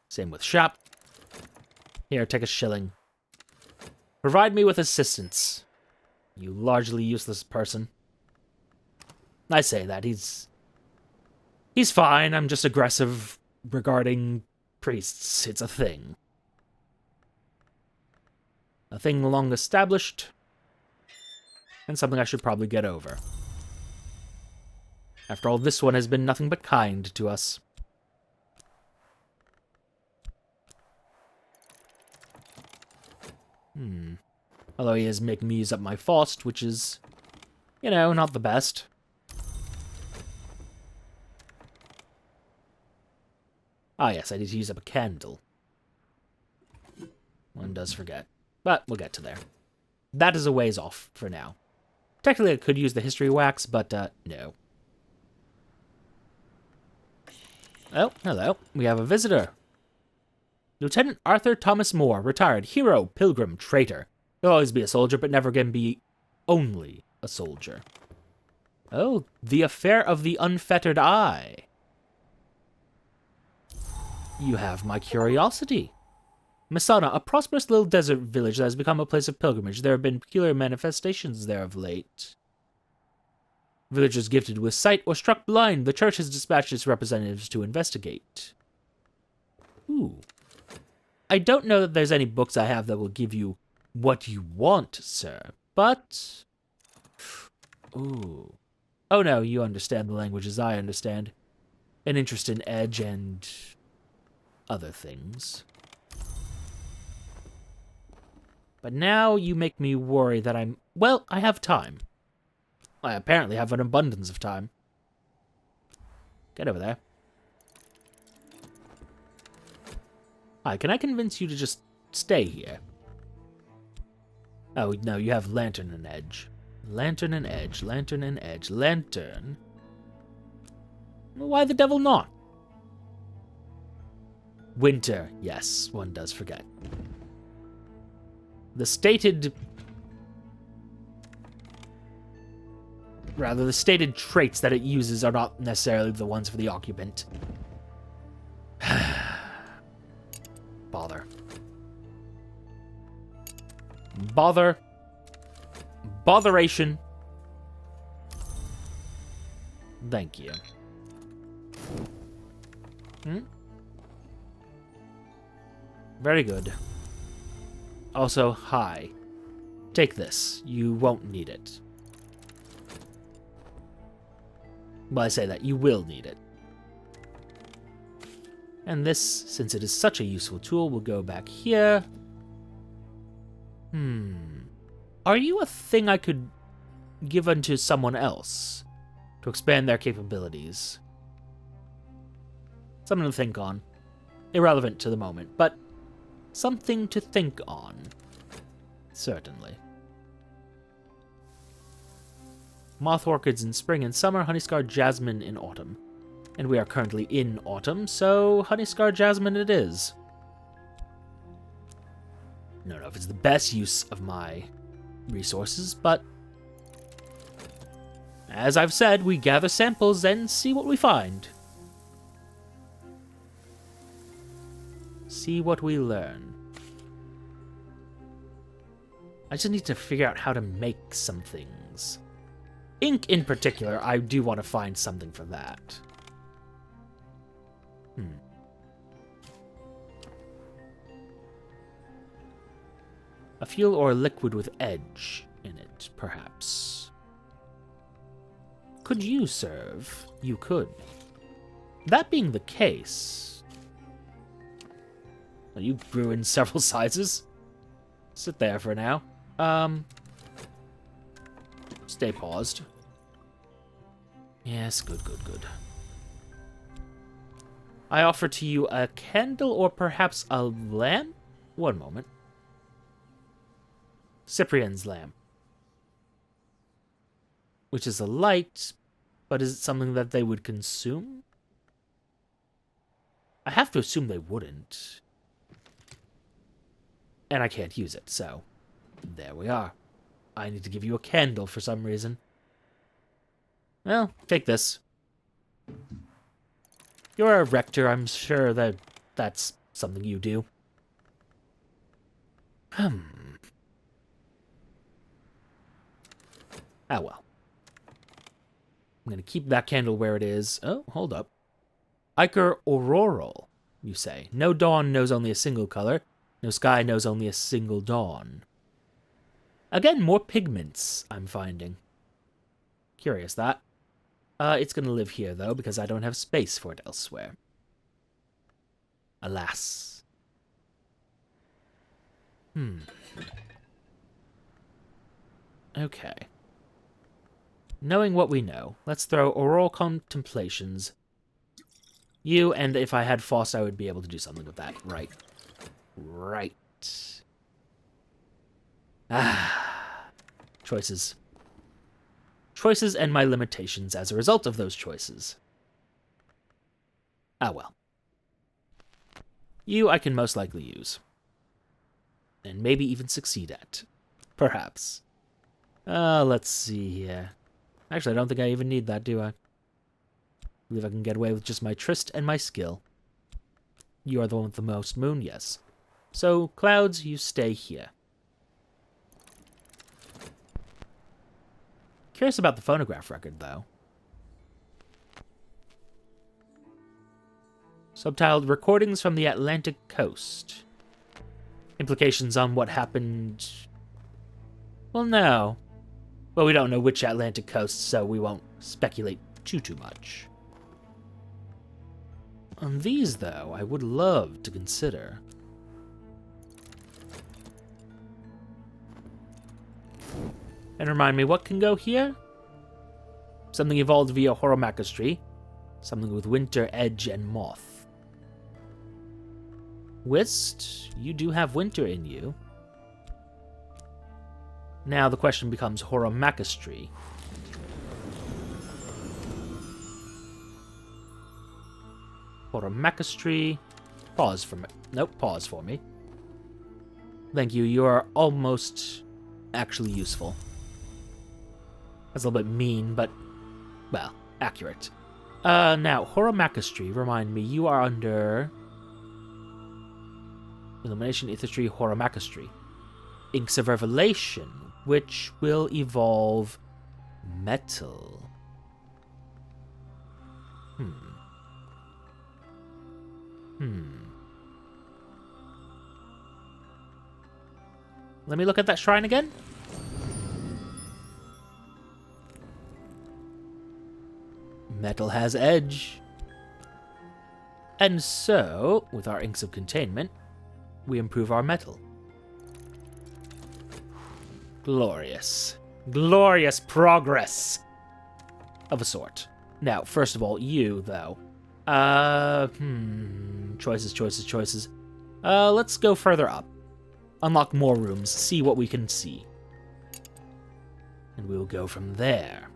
Same with shop. Here, take a shilling. Provide me with assistance, you largely useless person. I say that, he's He's fine, I'm just aggressive regarding priests. It's a thing. A thing long established, and something I should probably get over. After all, this one has been nothing but kind to us. Although he is making me use up my Faust, which is, you know, not the best. Ah, yes, I need to use up a candle. One does forget. But we'll get to there. That is a ways off for now. Technically, I could use the history wax, but, no. Oh, hello. We have a visitor. Lieutenant Arthur Thomas Moore, retired hero, pilgrim, traitor. He'll always be a soldier, but never again be only a soldier. Oh, the affair of the unfettered eye. You have my curiosity. Masana, a prosperous little desert village that has become a place of pilgrimage. There have been peculiar manifestations there of late. Villagers gifted with sight or struck blind, the church has dispatched its representatives to investigate. Ooh. I don't know that there's any books I have that will give you what you want, sir, but... Ooh. Oh no, you understand the languages I understand. An interest in edge and... other things. But now you make me worry that I'm... Well, I have time. I apparently have an abundance of time. Get over there. Hi, can I convince you to just stay here? Oh, no, you have lantern and edge. Lantern and edge, lantern and edge, lantern. Well, why the devil not? Winter, yes, one does forget. The stated traits that it uses are not necessarily the ones for the occupant. Bother. Bother. Botheration. Thank you. Very good. Also, hi. Take this. You won't need it. Well, I say that. You will need it. And this, since it is such a useful tool, will go back here. Are you a thing I could give unto someone else to expand their capabilities? Something to think on. Irrelevant to the moment, but something to think on. Certainly. Moth orchids in spring and summer, honey-scarred jasmine in autumn. And we are currently in autumn, so honey-scarred jasmine it is. I don't know if it's the best use of my resources, but as I've said, we gather samples and see what we find. See what we learn. I just need to figure out how to make some things. Ink in particular, I do want to find something for that. A fuel or a liquid with edge in it, perhaps. Could you serve? You could. That being the case... Well, you grew in several sizes. Sit there for now. Stay paused. Yes, good. I offer to you a candle or perhaps a lamp? One moment. Cyprian's lamp. Which is a light, but is it something that they would consume? I have to assume they wouldn't. And I can't use it, so there we are. I need to give you a candle for some reason. Well, take this. You're a rector, I'm sure that that's something you do. Ah, well. I'm going to keep that candle where it is. Oh, hold up. Ichor auroral, you say. No dawn knows only a single color. No sky knows only a single dawn. Again, more pigments I'm finding. Curious, that. It's going to live here, though, because I don't have space for it elsewhere. Alas. Okay. Knowing what we know, let's throw Auroral Contemplations. You, and if I had Foss, I would be able to do something with that. Right. Right. Choices. Choices and my limitations as a result of those choices. Ah, well. You I can most likely use. And maybe even succeed at. Perhaps. Let's see here. Actually, I don't think I even need that, do I? I believe I can get away with just my tryst and my skill. You are the one with the most moon, yes. So, clouds, you stay here. Curious about the phonograph record, though. Subtitled, Recordings from the Atlantic Coast. Implications on what happened... Well, no. Well, we don't know which Atlantic coast, so we won't speculate too much. On these, though, I would love to consider. And remind me, what can go here? Something evolved via horomachistry. Something with winter, edge, and moth. Whist, you do have winter in you. Now the question becomes horomachistry. Horomachistry. Pause for me. Nope, pause for me. Thank you, you are almost actually useful. That's a little bit mean, but, well, accurate. Now, horomachistry, remind me, you are under... Illumination, Aethystry, horomachistry. Inks of Revelation, which will evolve metal. Let me look at that shrine again. Metal has edge. And so, with our Inks of Containment, we improve our metal. Glorious. Glorious progress! Of a sort. Now, first of all, you, though. Choices. Let's go further up. Unlock more rooms, see what we can see. And we'll go from there.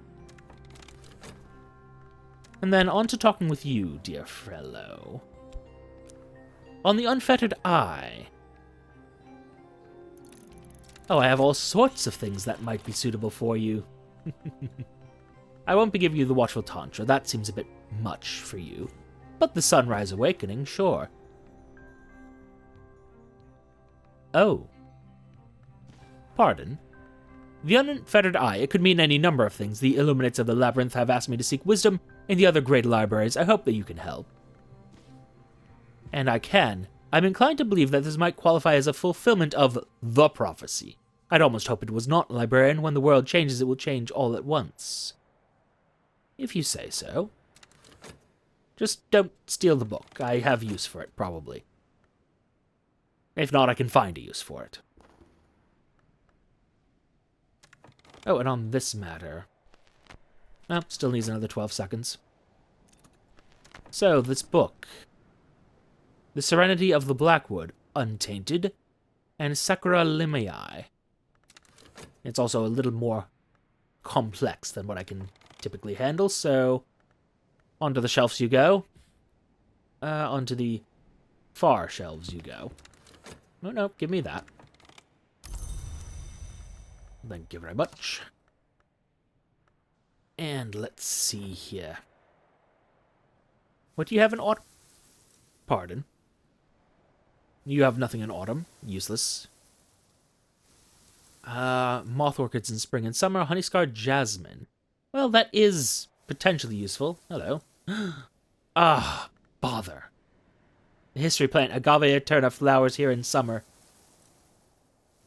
And then on to talking with you, dear fellow. On the Unfettered Eye. Oh, I have all sorts of things that might be suitable for you. I won't be giving you the Watchful Tantra, that seems a bit much for you. But the Sunrise Awakening, sure. Oh. Pardon? The Unfettered Eye, it could mean any number of things. The Illuminates of the Labyrinth have asked me to seek wisdom in the other great libraries. I hope that you can help. And I can. I'm inclined to believe that this might qualify as a fulfillment of the prophecy. I'd almost hope it was not, Librarian. When the world changes, it will change all at once. If you say so. Just don't steal the book. I have use for it, probably. If not, I can find a use for it. Oh, and on this matter... Oh, still needs another 12 seconds. So, this book... The Serenity of the Blackwood, Untainted, and Sakura Limei. It's also a little more complex than what I can typically handle, so onto the shelves you go. Onto the far shelves you go. No, give me that. Thank you very much. And let's see here. What do you have in autumn? Pardon. You have nothing in autumn. Useless. Moth orchids in spring and summer. Honey-scarred jasmine. Well, that is potentially useful. Hello. Bother. The history plant, agave eterna, flowers here in summer.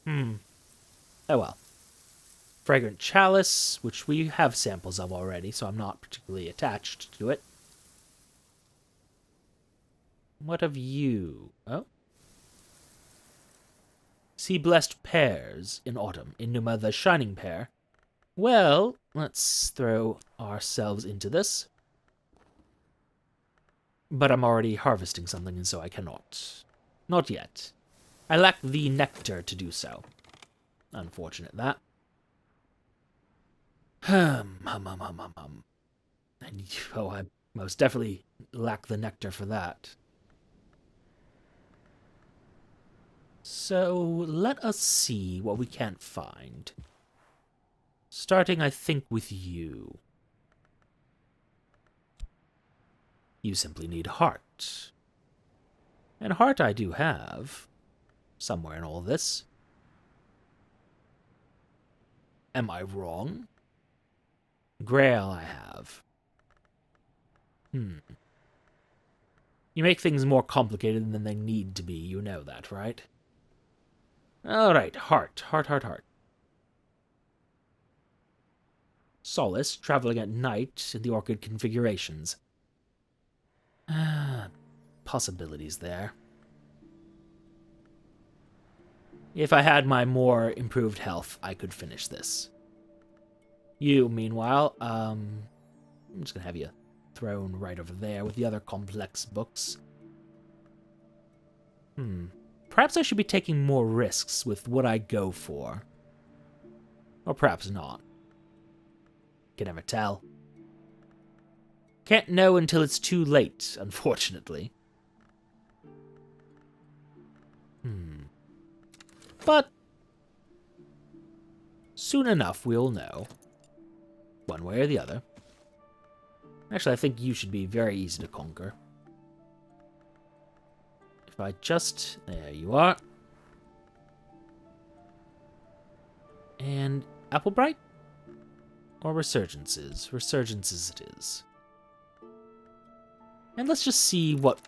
Oh well. Fragrant chalice, which we have samples of already, so I'm not particularly attached to it. What of you? Oh. See blessed pears in autumn. In Numa, the shining pear. Well, let's throw ourselves into this. But I'm already harvesting something, and so I cannot. Not yet. I lack the nectar to do so. Unfortunate that. And, oh, I most definitely lack the nectar for that. So, let us see what we can't find. Starting, I think, with you. You simply need heart. And heart I do have. Somewhere in all this. Am I wrong? Grail I have. You make things more complicated than they need to be, you know that, right? Alright, heart. Solace, traveling at night in the orchid configurations. Possibilities there. If I had my more improved health, I could finish this. You, meanwhile, I'm just gonna have you thrown right over there with the other complex books. Perhaps I should be taking more risks with what I go for. Or perhaps not. Can never tell. Can't know until it's too late, unfortunately. But soon enough we'll know. One way or the other. Actually, I think you should be very easy to conquer. If I just... There you are. And Applebright? Or Resurgences? Resurgences it is. And let's just see what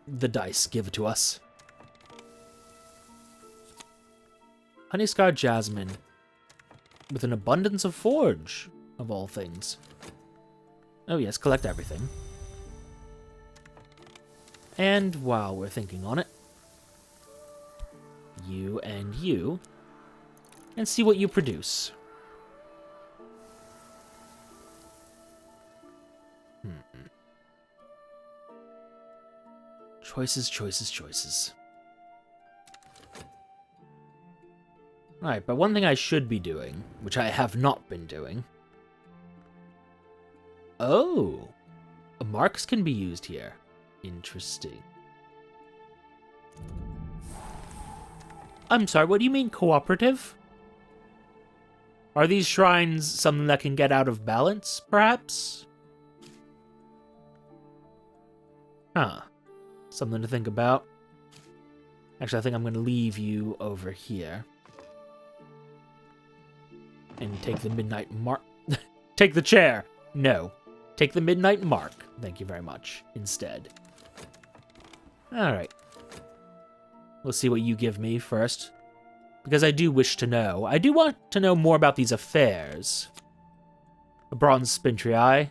the dice give to us. Honeyscar Jasmine. With an abundance of forge, of all things. Oh yes, collect everything. And while we're thinking on it, you and you, and see what you produce. Choices. Alright, but one thing I should be doing, which I have not been doing. Oh! Marks can be used here. Interesting. I'm sorry, what do you mean cooperative? Are these shrines something that can get out of balance, perhaps? Huh. Something to think about. Actually, I think I'm going to leave you over here. And take the midnight mark. Take the chair! No. Take the midnight mark. Thank you very much. Instead. Alright. We'll see what you give me first. Because I do wish to know. I do want to know more about these affairs. A bronze spintry,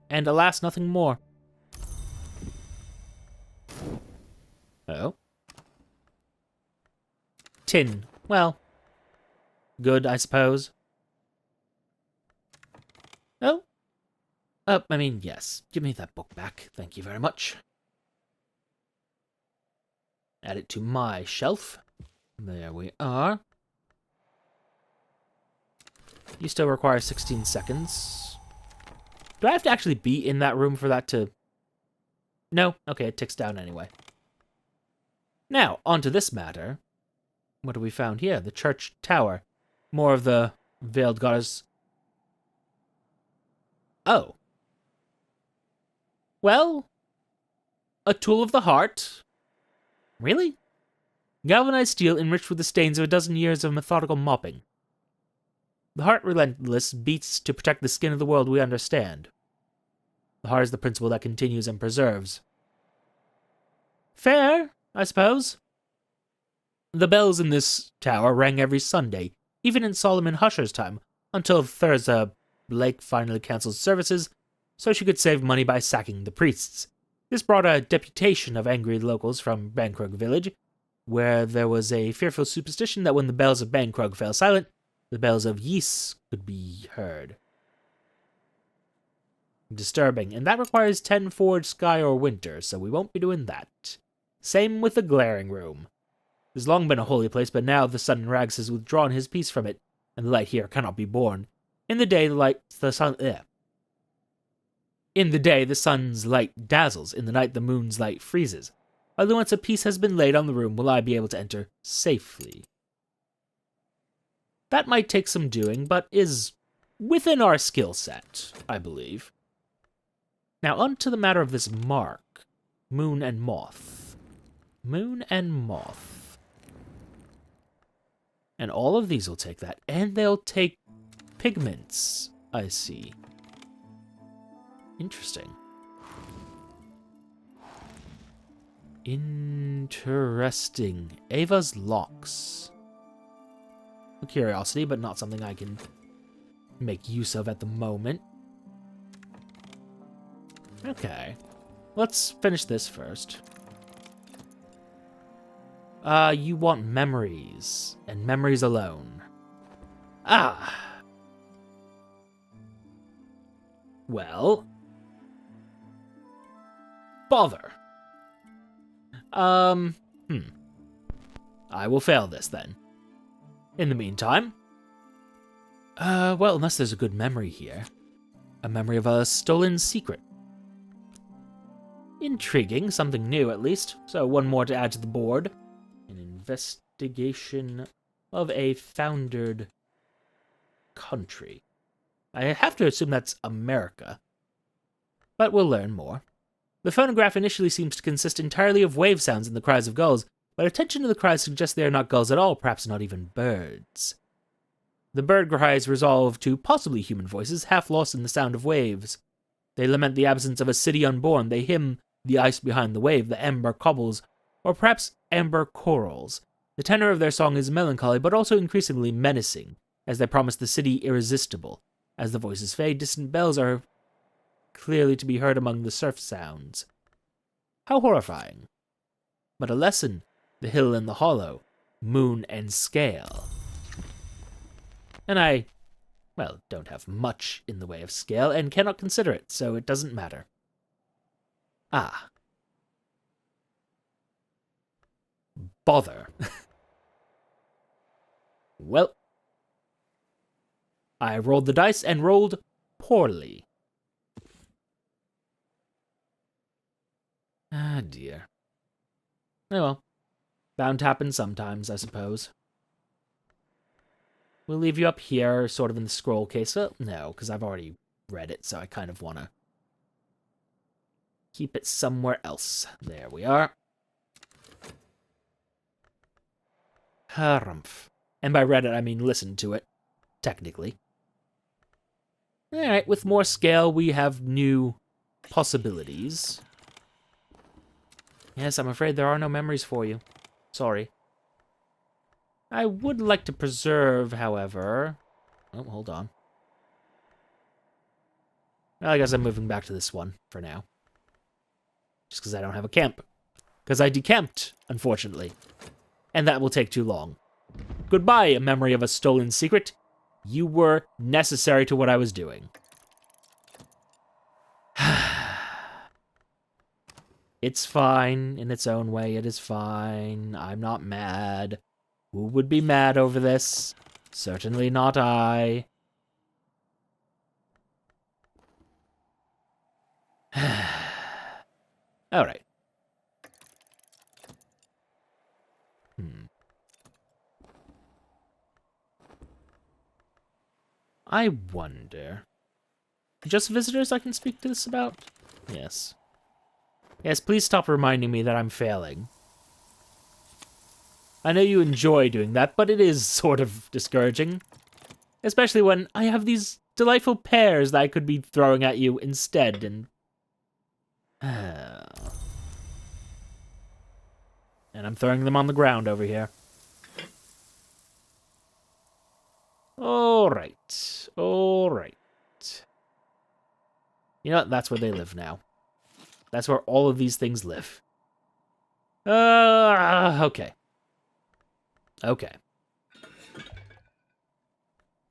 and alas, nothing more. Oh. Tin. Well. Good, I suppose. Oh. I mean, yes. Give me that book back. Thank you very much. Add it to my shelf. There we are. You still require 16 seconds. Do I have to actually be in that room for that to... No? Okay, it ticks down anyway. Now, onto this matter. What have we found here? The church tower. More of the veiled goddess. Oh. Well, a tool of the heart. Really? Galvanized steel enriched with the stains of a dozen years of methodical mopping. The heart relentless beats to protect the skin of the world we understand. The heart is the principle that continues and preserves. Fair, I suppose. The bells in this tower rang every Sunday, even in Solomon Husher's time, until Thurza Blake finally cancelled services so she could save money by sacking the priests. This brought a deputation of angry locals from Bankrug village, where there was a fearful superstition that when the bells of Bankrug fell silent, the bells of Ys could be heard. Disturbing, and that requires 10 forward sky or winter, so we won't be doing that. Same with the glaring room. It has long been a holy place, but now the sun in rags has withdrawn his peace from it, and the light here cannot be borne. In the day, the sun's light dazzles. In the night, the moon's light freezes. Only once a peace has been laid on the room will I be able to enter safely. That might take some doing, but is within our skill set, I believe. Now, on to the matter of this mark. Moon and moth. Moon and moth. And all of these will take that. And they'll take pigments, I see. Interesting. Interesting. Ava's locks. A curiosity, but not something I can make use of at the moment. Okay. Let's finish this first. You want memories, and memories alone. Ah! Well... Bother. I will fail this, then. In the meantime... well, unless there's a good memory here. A memory of a stolen secret. Intriguing, something new at least. So one more to add to the board. An investigation of a foundered country. I have to assume that's America. But we'll learn more. The phonograph initially seems to consist entirely of wave sounds and the cries of gulls, but attention to the cries suggests they are not gulls at all, perhaps not even birds. The bird cries resolve to possibly human voices, half lost in the sound of waves. They lament the absence of a city unborn, they hymn the ice behind the wave, the amber cobbles, or perhaps amber corals. The tenor of their song is melancholy, but also increasingly menacing, as they promise the city irresistible. As the voices fade, distant bells are clearly to be heard among the surf sounds. How horrifying. But a lesson, the hill and the hollow, moon and scale. And I, well, don't have much in the way of scale and cannot consider it, so it doesn't matter. Ah. Bother. Well, I rolled the dice and rolled poorly. Ah, dear. Oh well. Bound to happen sometimes, I suppose. We'll leave you up here, sort of in the scroll case. Well, no, because I've already read it, so I kind of want to keep it somewhere else. There we are. Harumph. And by read it, I mean listen to it, technically. Alright, with more scale, we have new possibilities. Yes, I'm afraid there are no memories for you. Sorry. I would like to preserve, however... Oh, hold on. Well, I guess I'm moving back to this one for now. Just because I don't have a camp. Because I decamped, unfortunately. And that will take too long. Goodbye, a memory of a stolen secret. You were necessary to what I was doing. It's fine in its own way. It is fine. I'm not mad. Who would be mad over this? Certainly not I. All right. I wonder... Just visitors I can speak to this about? Yes. Yes, please stop reminding me that I'm failing. I know you enjoy doing that, but it is sort of discouraging. Especially when I have these delightful pears that I could be throwing at you instead, and... And I'm throwing them on the ground over here. Alright. Alright. You know what? That's where they live now. That's where all of these things live. Okay. Okay.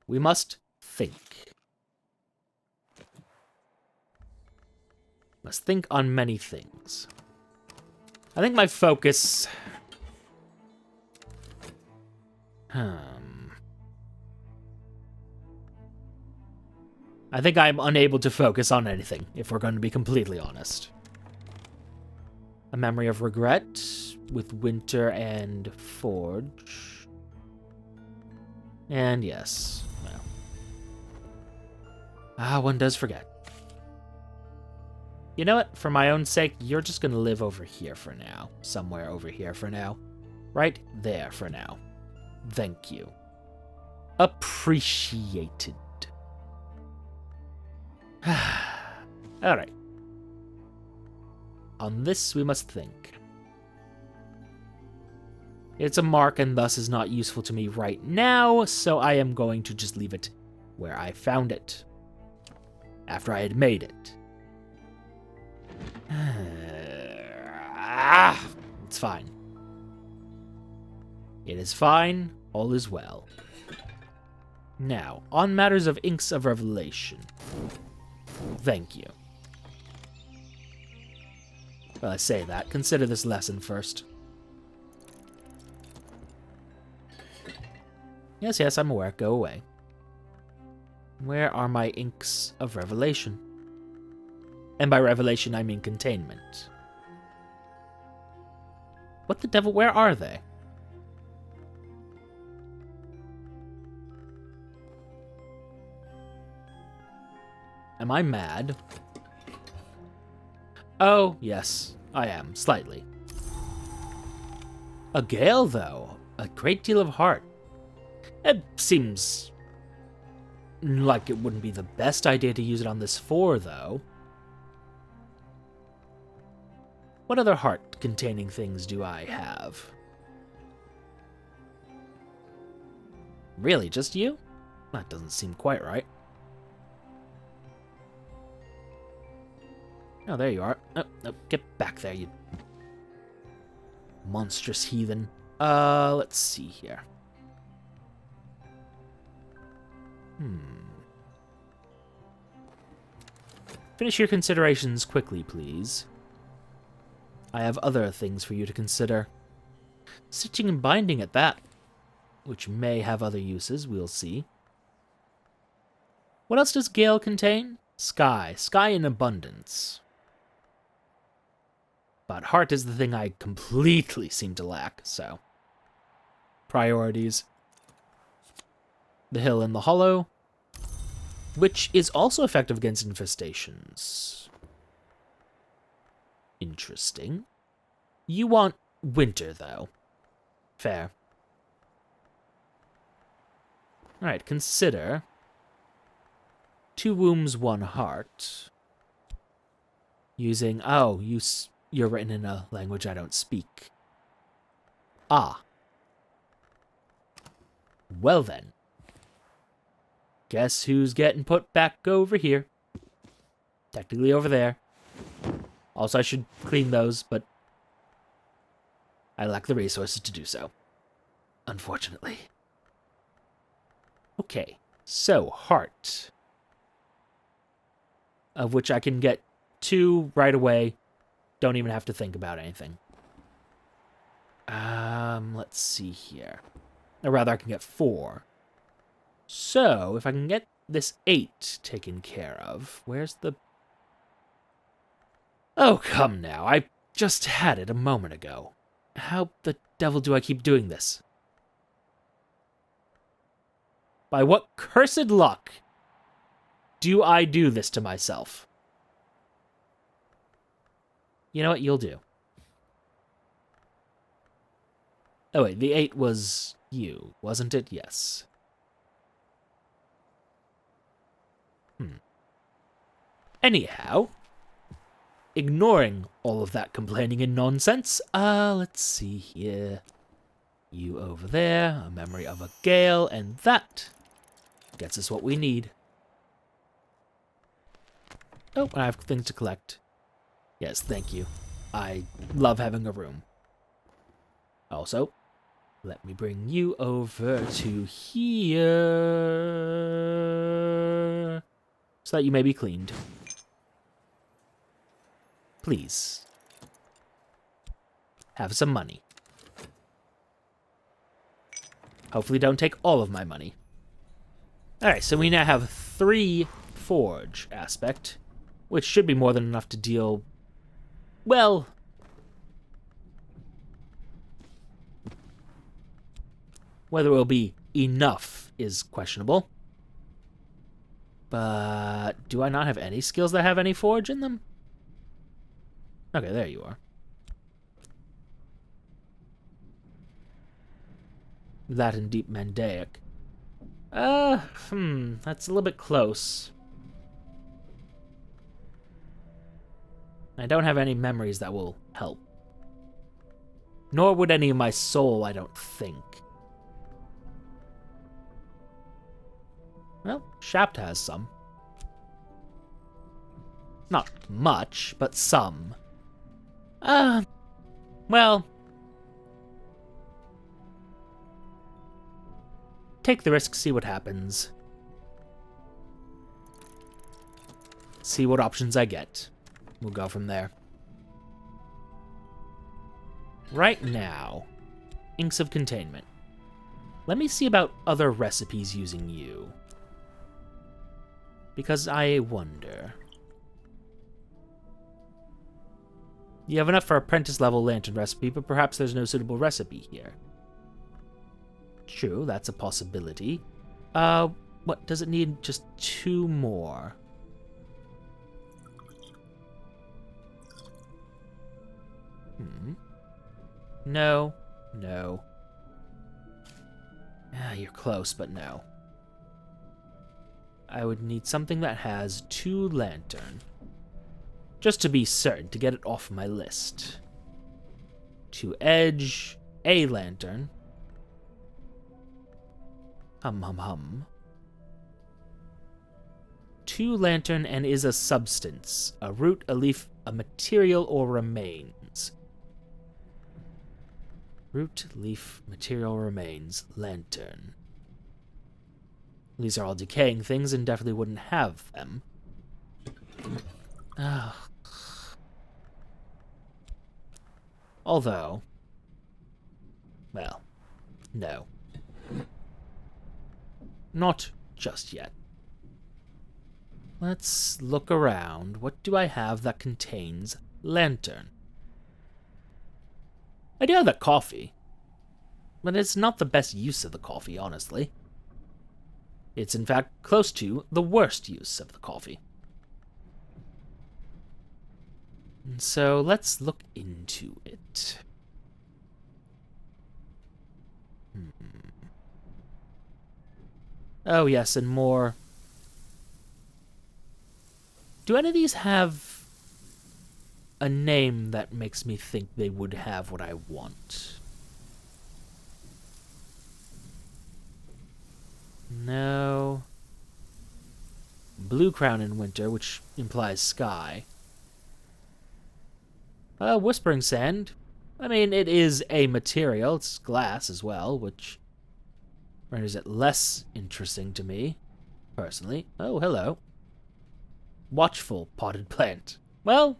We must think. Must think on many things. I think my focus... I think I'm unable to focus on anything, if we're going to be completely honest. A memory of regret with winter and forge. And yes, well. One does forget. You know what? For my own sake, you're just going to live over here for now. Somewhere over here for now. Right there for now. Thank you. Appreciated. Alright. On this, we must think. It's a mark and thus is not useful to me right now, so I am going to just leave it where I found it. After I had made it. It's fine. It is fine. All is well. Now, on matters of inks of revelation. Thank you. Well, I say that. Consider this lesson first. Yes, yes, I'm aware. Go away. Where are my inks of revelation? And by revelation, I mean containment. What the devil? Where are they? Am I mad? Oh, yes, I am, slightly. A gale, though. A great deal of heart. It seems like it wouldn't be the best idea to use it on this 4, though. What other heart-containing things do I have? Really, just you? That doesn't seem quite right. Oh, there you are. Oh, no, get back there, you monstrous heathen. Let's see here. Finish your considerations quickly, please. I have other things for you to consider. Stitching and binding at that, which may have other uses, we'll see. What else does gale contain? Sky. Sky in abundance. But heart is the thing I completely seem to lack, so. Priorities. The hill in the hollow, which is also effective against infestations. Interesting. You want winter, though. Fair. Alright, consider 2 wombs, 1 heart. Using... Oh, you're written in a language I don't speak. Ah. Well then. Guess who's getting put back over here? Technically over there. Also, I should clean those, but I lack the resources to do so. Unfortunately. Okay, so heart. Of which I can get 2 right away. Don't even have to think about anything. Let's see here. Or rather, I can get 4. So, if I can get this 8 taken care of, where's the... Oh, come now. I just had it a moment ago. How the devil do I keep doing this? By what cursed luck do I do this to myself? You know what? You'll do. Oh, wait. The 8 was you, wasn't it? Yes. Anyhow, ignoring all of that complaining and nonsense. Let's see here. You over there, a memory of a gale, and that gets us what we need. Oh, I have things to collect. Yes, thank you. I love having a room. Also, let me bring you over to here so that you may be cleaned. Please. Have some money. Hopefully don't take all of my money. Alright, so we now have 3 forge aspect, which should be more than enough to deal... well... whether it will be enough is questionable. But do I not have any skills that have any forge in them? Okay, there you are. That and Deep Mandaic. That's a little bit close. I don't have any memories that will help. Nor would any of my soul, I don't think. Well, Shapt has some. Not much, but some. Well... take the risk, see what happens. See what options I get. We'll go from there. Right now, Inks of Containment. Let me see about other recipes using you. Because I wonder. You have enough for apprentice level lantern recipe, but perhaps there's no suitable recipe here. True, that's a possibility. What does it need? Just 2 more. No. No. You're close, but no. I would need something that has 2 lantern. Just to be certain, to get it off my list. 2 edge, a lantern. Hum. 2 lantern and is a substance. A root, a leaf, a material, or remains. Root, leaf, material, remains, lantern. These are all decaying things and definitely wouldn't have them. Although, well, no. Not just yet. Let's look around. What do I have that contains lantern? I do have that coffee, but it's not the best use of the coffee, honestly. It's in fact close to the worst use of the coffee. And so let's look into it. Oh yes, and more. Do any of these have a name that makes me think they would have what I want? No. Blue crown in winter, which implies sky. Whispering sand. I mean, it is a material. It's glass as well, which renders it less interesting to me, personally. Oh, hello. Watchful potted plant. Well,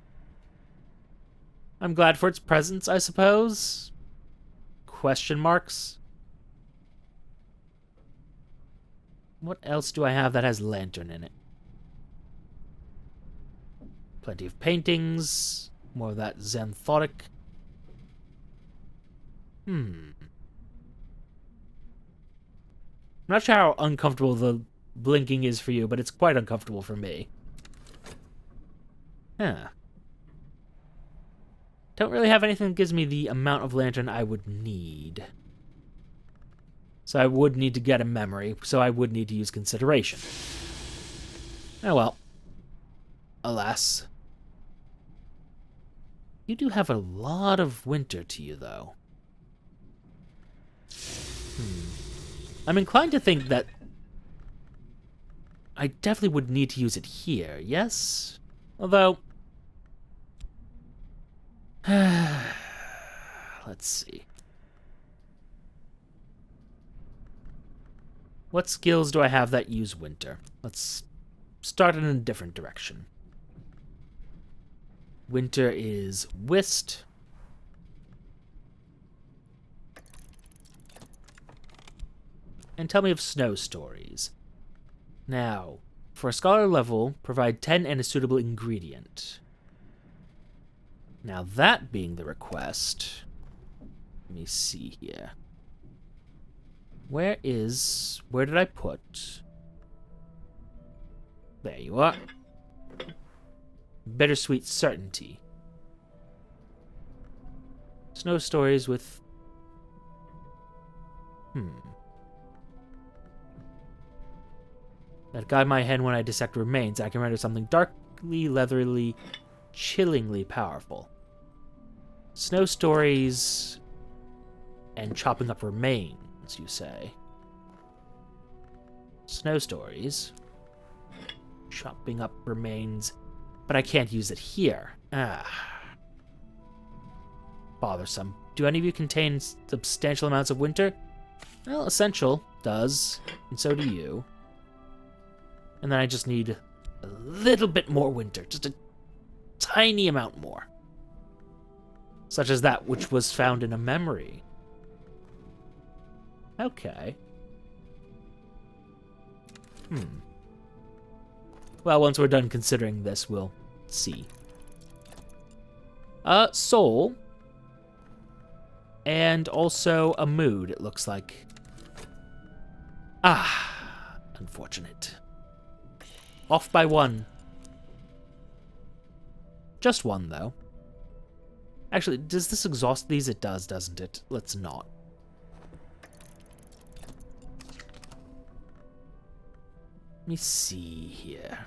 I'm glad for its presence, I suppose. Question marks. What else do I have that has lantern in it? Plenty of paintings. More of that xanthotic. I'm not sure how uncomfortable the blinking is for you, but it's quite uncomfortable for me. Huh. Don't really have anything that gives me the amount of lantern I would need. So I would need to get a memory, so I would need to use consideration. Oh well. Alas. You do have a lot of winter to you, though. I'm inclined to think that I definitely would need to use it here, yes? Although... let's see. What skills do I have that use winter? Let's start in a different direction. Winter is whist. And tell me of snow stories. Now, for a scholar level, provide 10 and a suitable ingredient. Now, that being the request, let me see here. Where did I put? There you are. Bittersweet certainty. Snow stories with... That guide my hand when I dissect remains. I can render something darkly, leathery, chillingly powerful. Snow stories and chopping up remains, you say? Snow stories. Chopping up remains. But I can't use it here. Bothersome. Do any of you contain substantial amounts of winter? Well, essential does, and so do you. And then I just need a little bit more winter. Just a tiny amount more. Such as that which was found in a memory. Okay. Well, once we're done considering this, we'll see. Soul. And also a mood, it looks like. Unfortunate. Off by one. Just one, though. Actually, does this exhaust these? It does, doesn't it? Let's not. Let me see here.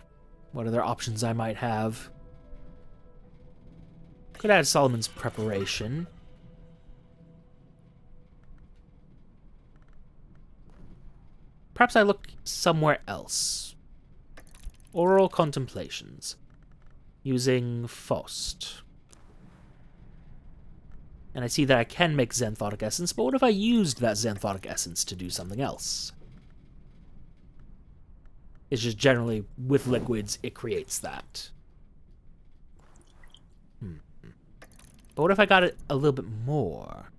What other options I might have? Could add Solomon's preparation. Perhaps I look somewhere else. Oral contemplations. Using Faust. And I see that I can make Xanthotic Essence, but what if I used that Xanthotic Essence to do something else? It's just generally, with liquids, it creates that. But what if I got it a little bit more?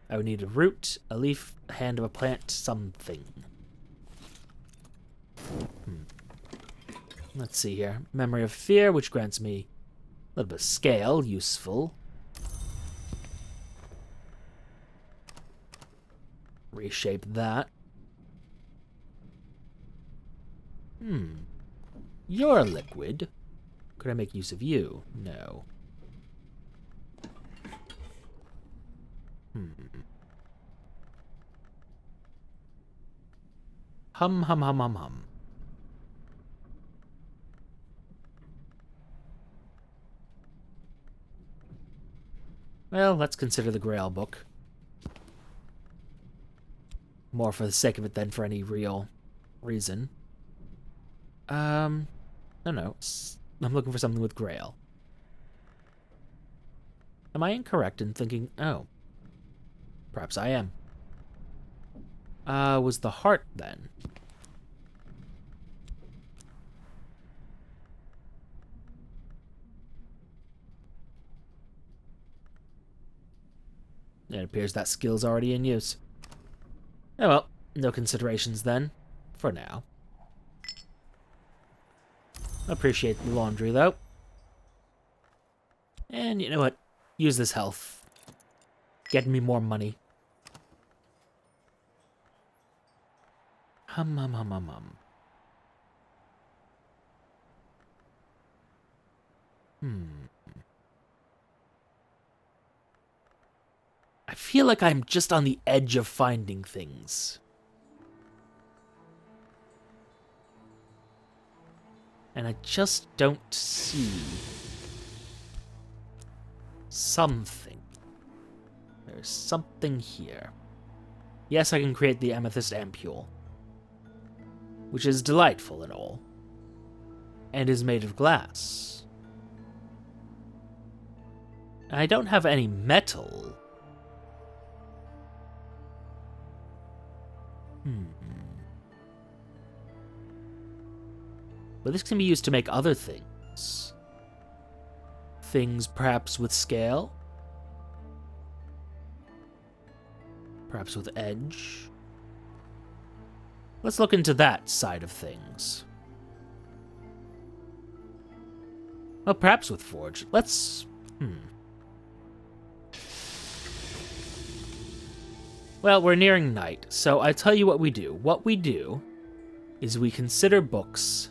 I would need a root, a leaf, a hand of a plant, something. Let's see here. Memory of Fear, which grants me a little bit of scale, useful. Reshape that. You're a liquid. Could I make use of you? No. Hum, hum, hum, hum, hum. Well, let's consider the Grail book. More for the sake of it than for any real reason. I don't know. I'm looking for something with Grail. Am I incorrect in thinking... Oh. Perhaps I am. Was the heart, then? It appears that skill's already in use. Oh well, no considerations then. For now. Appreciate the laundry, though. And you know what? Use this health. Get me more money. Hum, hum, hum, hum, hum. I feel like I'm just on the edge of finding things. And I just don't see something. There's something here. Yes, I can create the amethyst ampule, which is delightful and all, and is made of glass. I don't have any metal. But this can be used to make other things. Things perhaps with scale? Perhaps with edge? Let's look into that side of things. Well, perhaps with forge. Let's... Well, we're nearing night, so I tell you what we do. What we do is we consider books,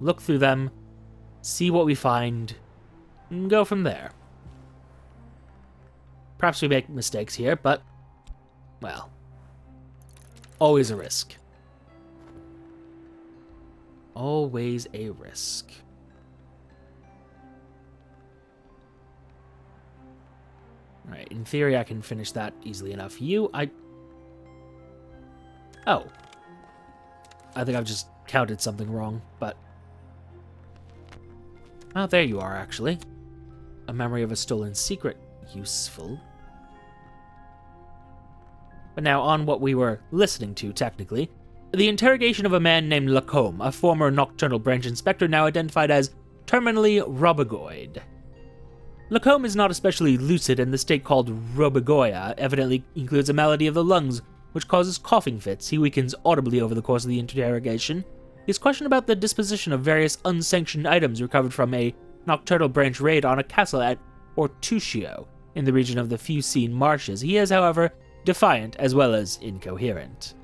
look through them, see what we find, and go from there. Perhaps we make mistakes here, but, well, always a risk. Always a risk. Alright, in theory I can finish that easily enough. Oh. I think I've just counted something wrong, but... Oh, there you are, actually. A memory of a stolen secret. Useful. But now, on what we were listening to, technically. The interrogation of a man named Lacombe, a former Nocturnal Branch inspector now identified as terminally robogoid. Lacombe is not especially lucid, and the state called robogoia evidently includes a malady of the lungs, which causes coughing fits. He weakens audibly over the course of the interrogation. He is questioned about the disposition of various unsanctioned items recovered from a Nocturnal Branch raid on a castle at Ortuscio, in the region of the Fucine Marshes. He is, however, defiant as well as incoherent.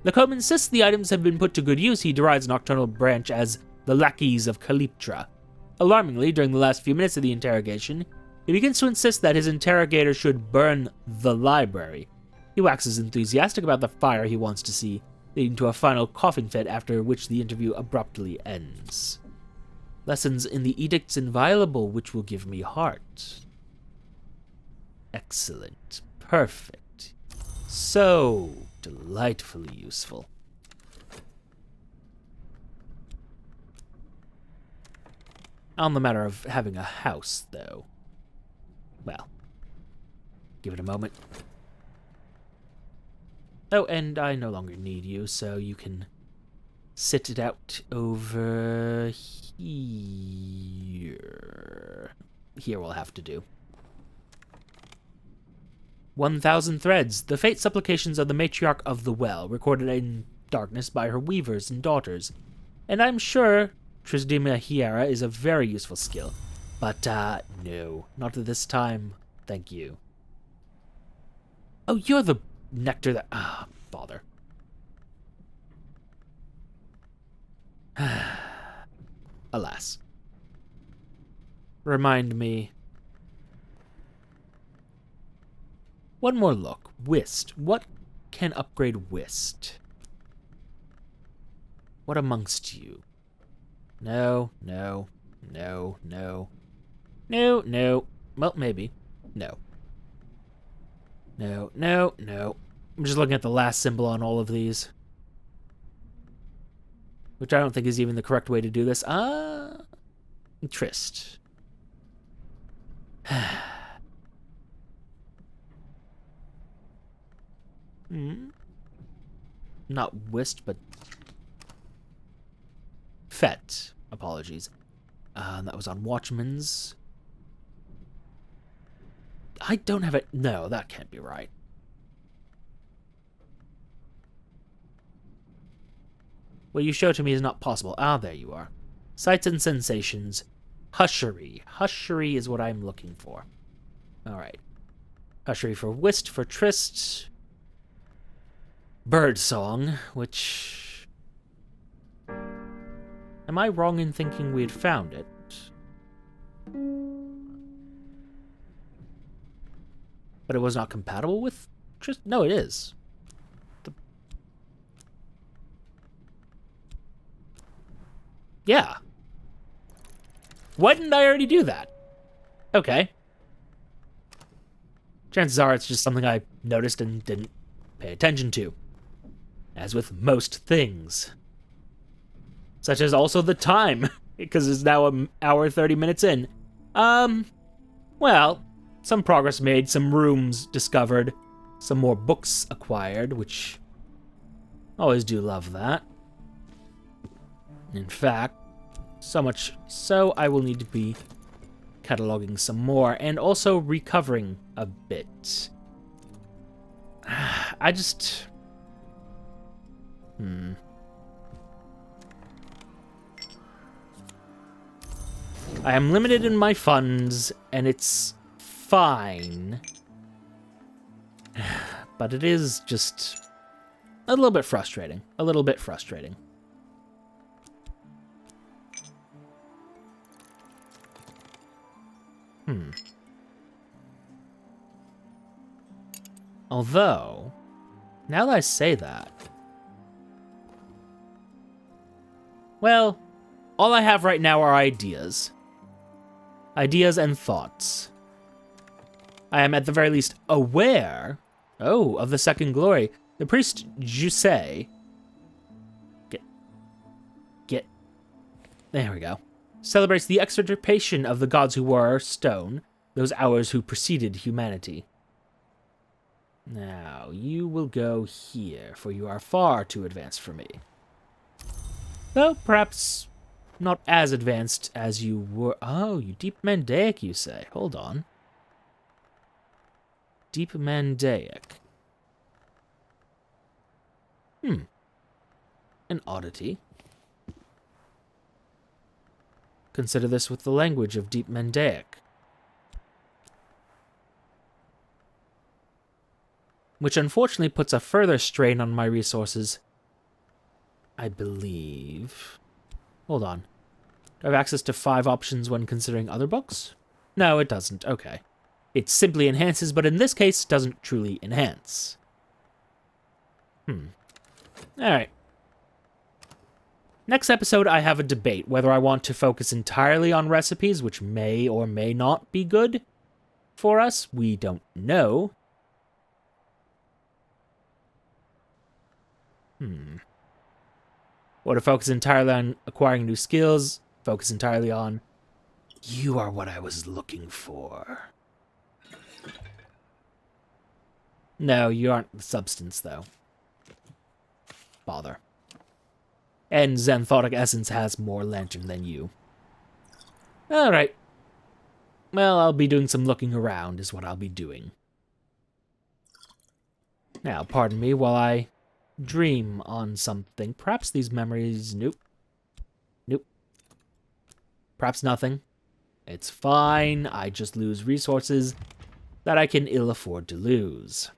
Lacombe insists the items have been put to good use. He derides Nocturnal Branch as the lackeys of Calyptra. Alarmingly, during the last few minutes of the interrogation, he begins to insist that his interrogator should burn the library. He waxes enthusiastic about the fire he wants to see, leading to a final coughing fit, after which the interview abruptly ends. Lessons in the Edicts Inviolable, which will give me heart. Excellent. Perfect. So delightfully useful. On the matter of having a house, though. Well, give it a moment. Oh, and I no longer need you, so you can sit it out over here. Here will have to do. 1,000 threads. The fate supplications of the matriarch of the well, recorded in darkness by her weavers and daughters. And I'm sure Trisdima Hiera is a very useful skill. But, no, not at this time. Thank you. Oh, you're the nectar that... bother. Alas. Remind me. One more look. Whist. What can upgrade Whist? What amongst you? No, no, no, no. No, no. Well, maybe. No. No, no, no. I'm just looking at the last symbol on all of these. Which I don't think is even the correct way to do this. Trist. Not Whist, but... Fet. Apologies. That was on Watchman's. I don't have it. No, that can't be right. What you show to me is not possible. There you are. Sights and sensations. Hushery. Hushery is what I'm looking for. Alright. Hushery for Whist, for Tryst. Bird Song, which... Am I wrong in thinking we had found it? But it was not compatible with Tryst? No, it is. Yeah. Why didn't I already do that? Okay. Chances are it's just something I noticed and didn't pay attention to. As with most things. Such as also the time, because it's now an hour 30 minutes in. Well, some progress made, some rooms discovered, some more books acquired, which always do love that. In fact, so much so I will need to be cataloging some more and also recovering a bit. I just... I am limited in my funds, and it's fine. But it is just a little bit frustrating. A little bit frustrating. Although, now that I say that, well, all I have right now are ideas. Ideas and thoughts. I am at the very least aware, of the second glory. The priest Jusei, there we go, celebrates the extirpation of the gods who were stone, those hours who preceded humanity. Now, you will go here, for you are far too advanced for me. Though, perhaps not as advanced as you were. Oh, you deep Mandaic, you say. Hold on. Deep Mandaic. An oddity. Consider this with the language of Deep Mandaic. Which unfortunately puts a further strain on my resources, I believe. Hold on. Do I have access to 5 options when considering other books? No, it doesn't. Okay. It simply enhances, but in this case, doesn't truly enhance. Alright. Next episode, I have a debate whether I want to focus entirely on recipes, which may or may not be good for us. We don't know. Or to focus entirely on acquiring new skills, focus entirely on, you are what I was looking for. No, you aren't the substance, though. Bother. And Xanthotic Essence has more lantern than you. Alright. Well, I'll be doing some looking around, is what I'll be doing. Now, pardon me while I dream on something. Perhaps these memories... Nope. Nope. Perhaps nothing. It's fine. I just lose resources that I can ill afford to lose.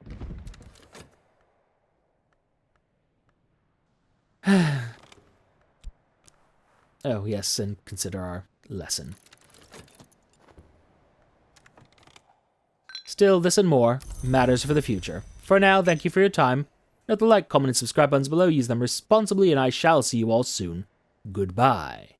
Oh, yes, and consider our lesson. Still, this and more matters for the future. For now, thank you for your time. Note the like, comment, and subscribe buttons below. Use them responsibly, and I shall see you all soon. Goodbye.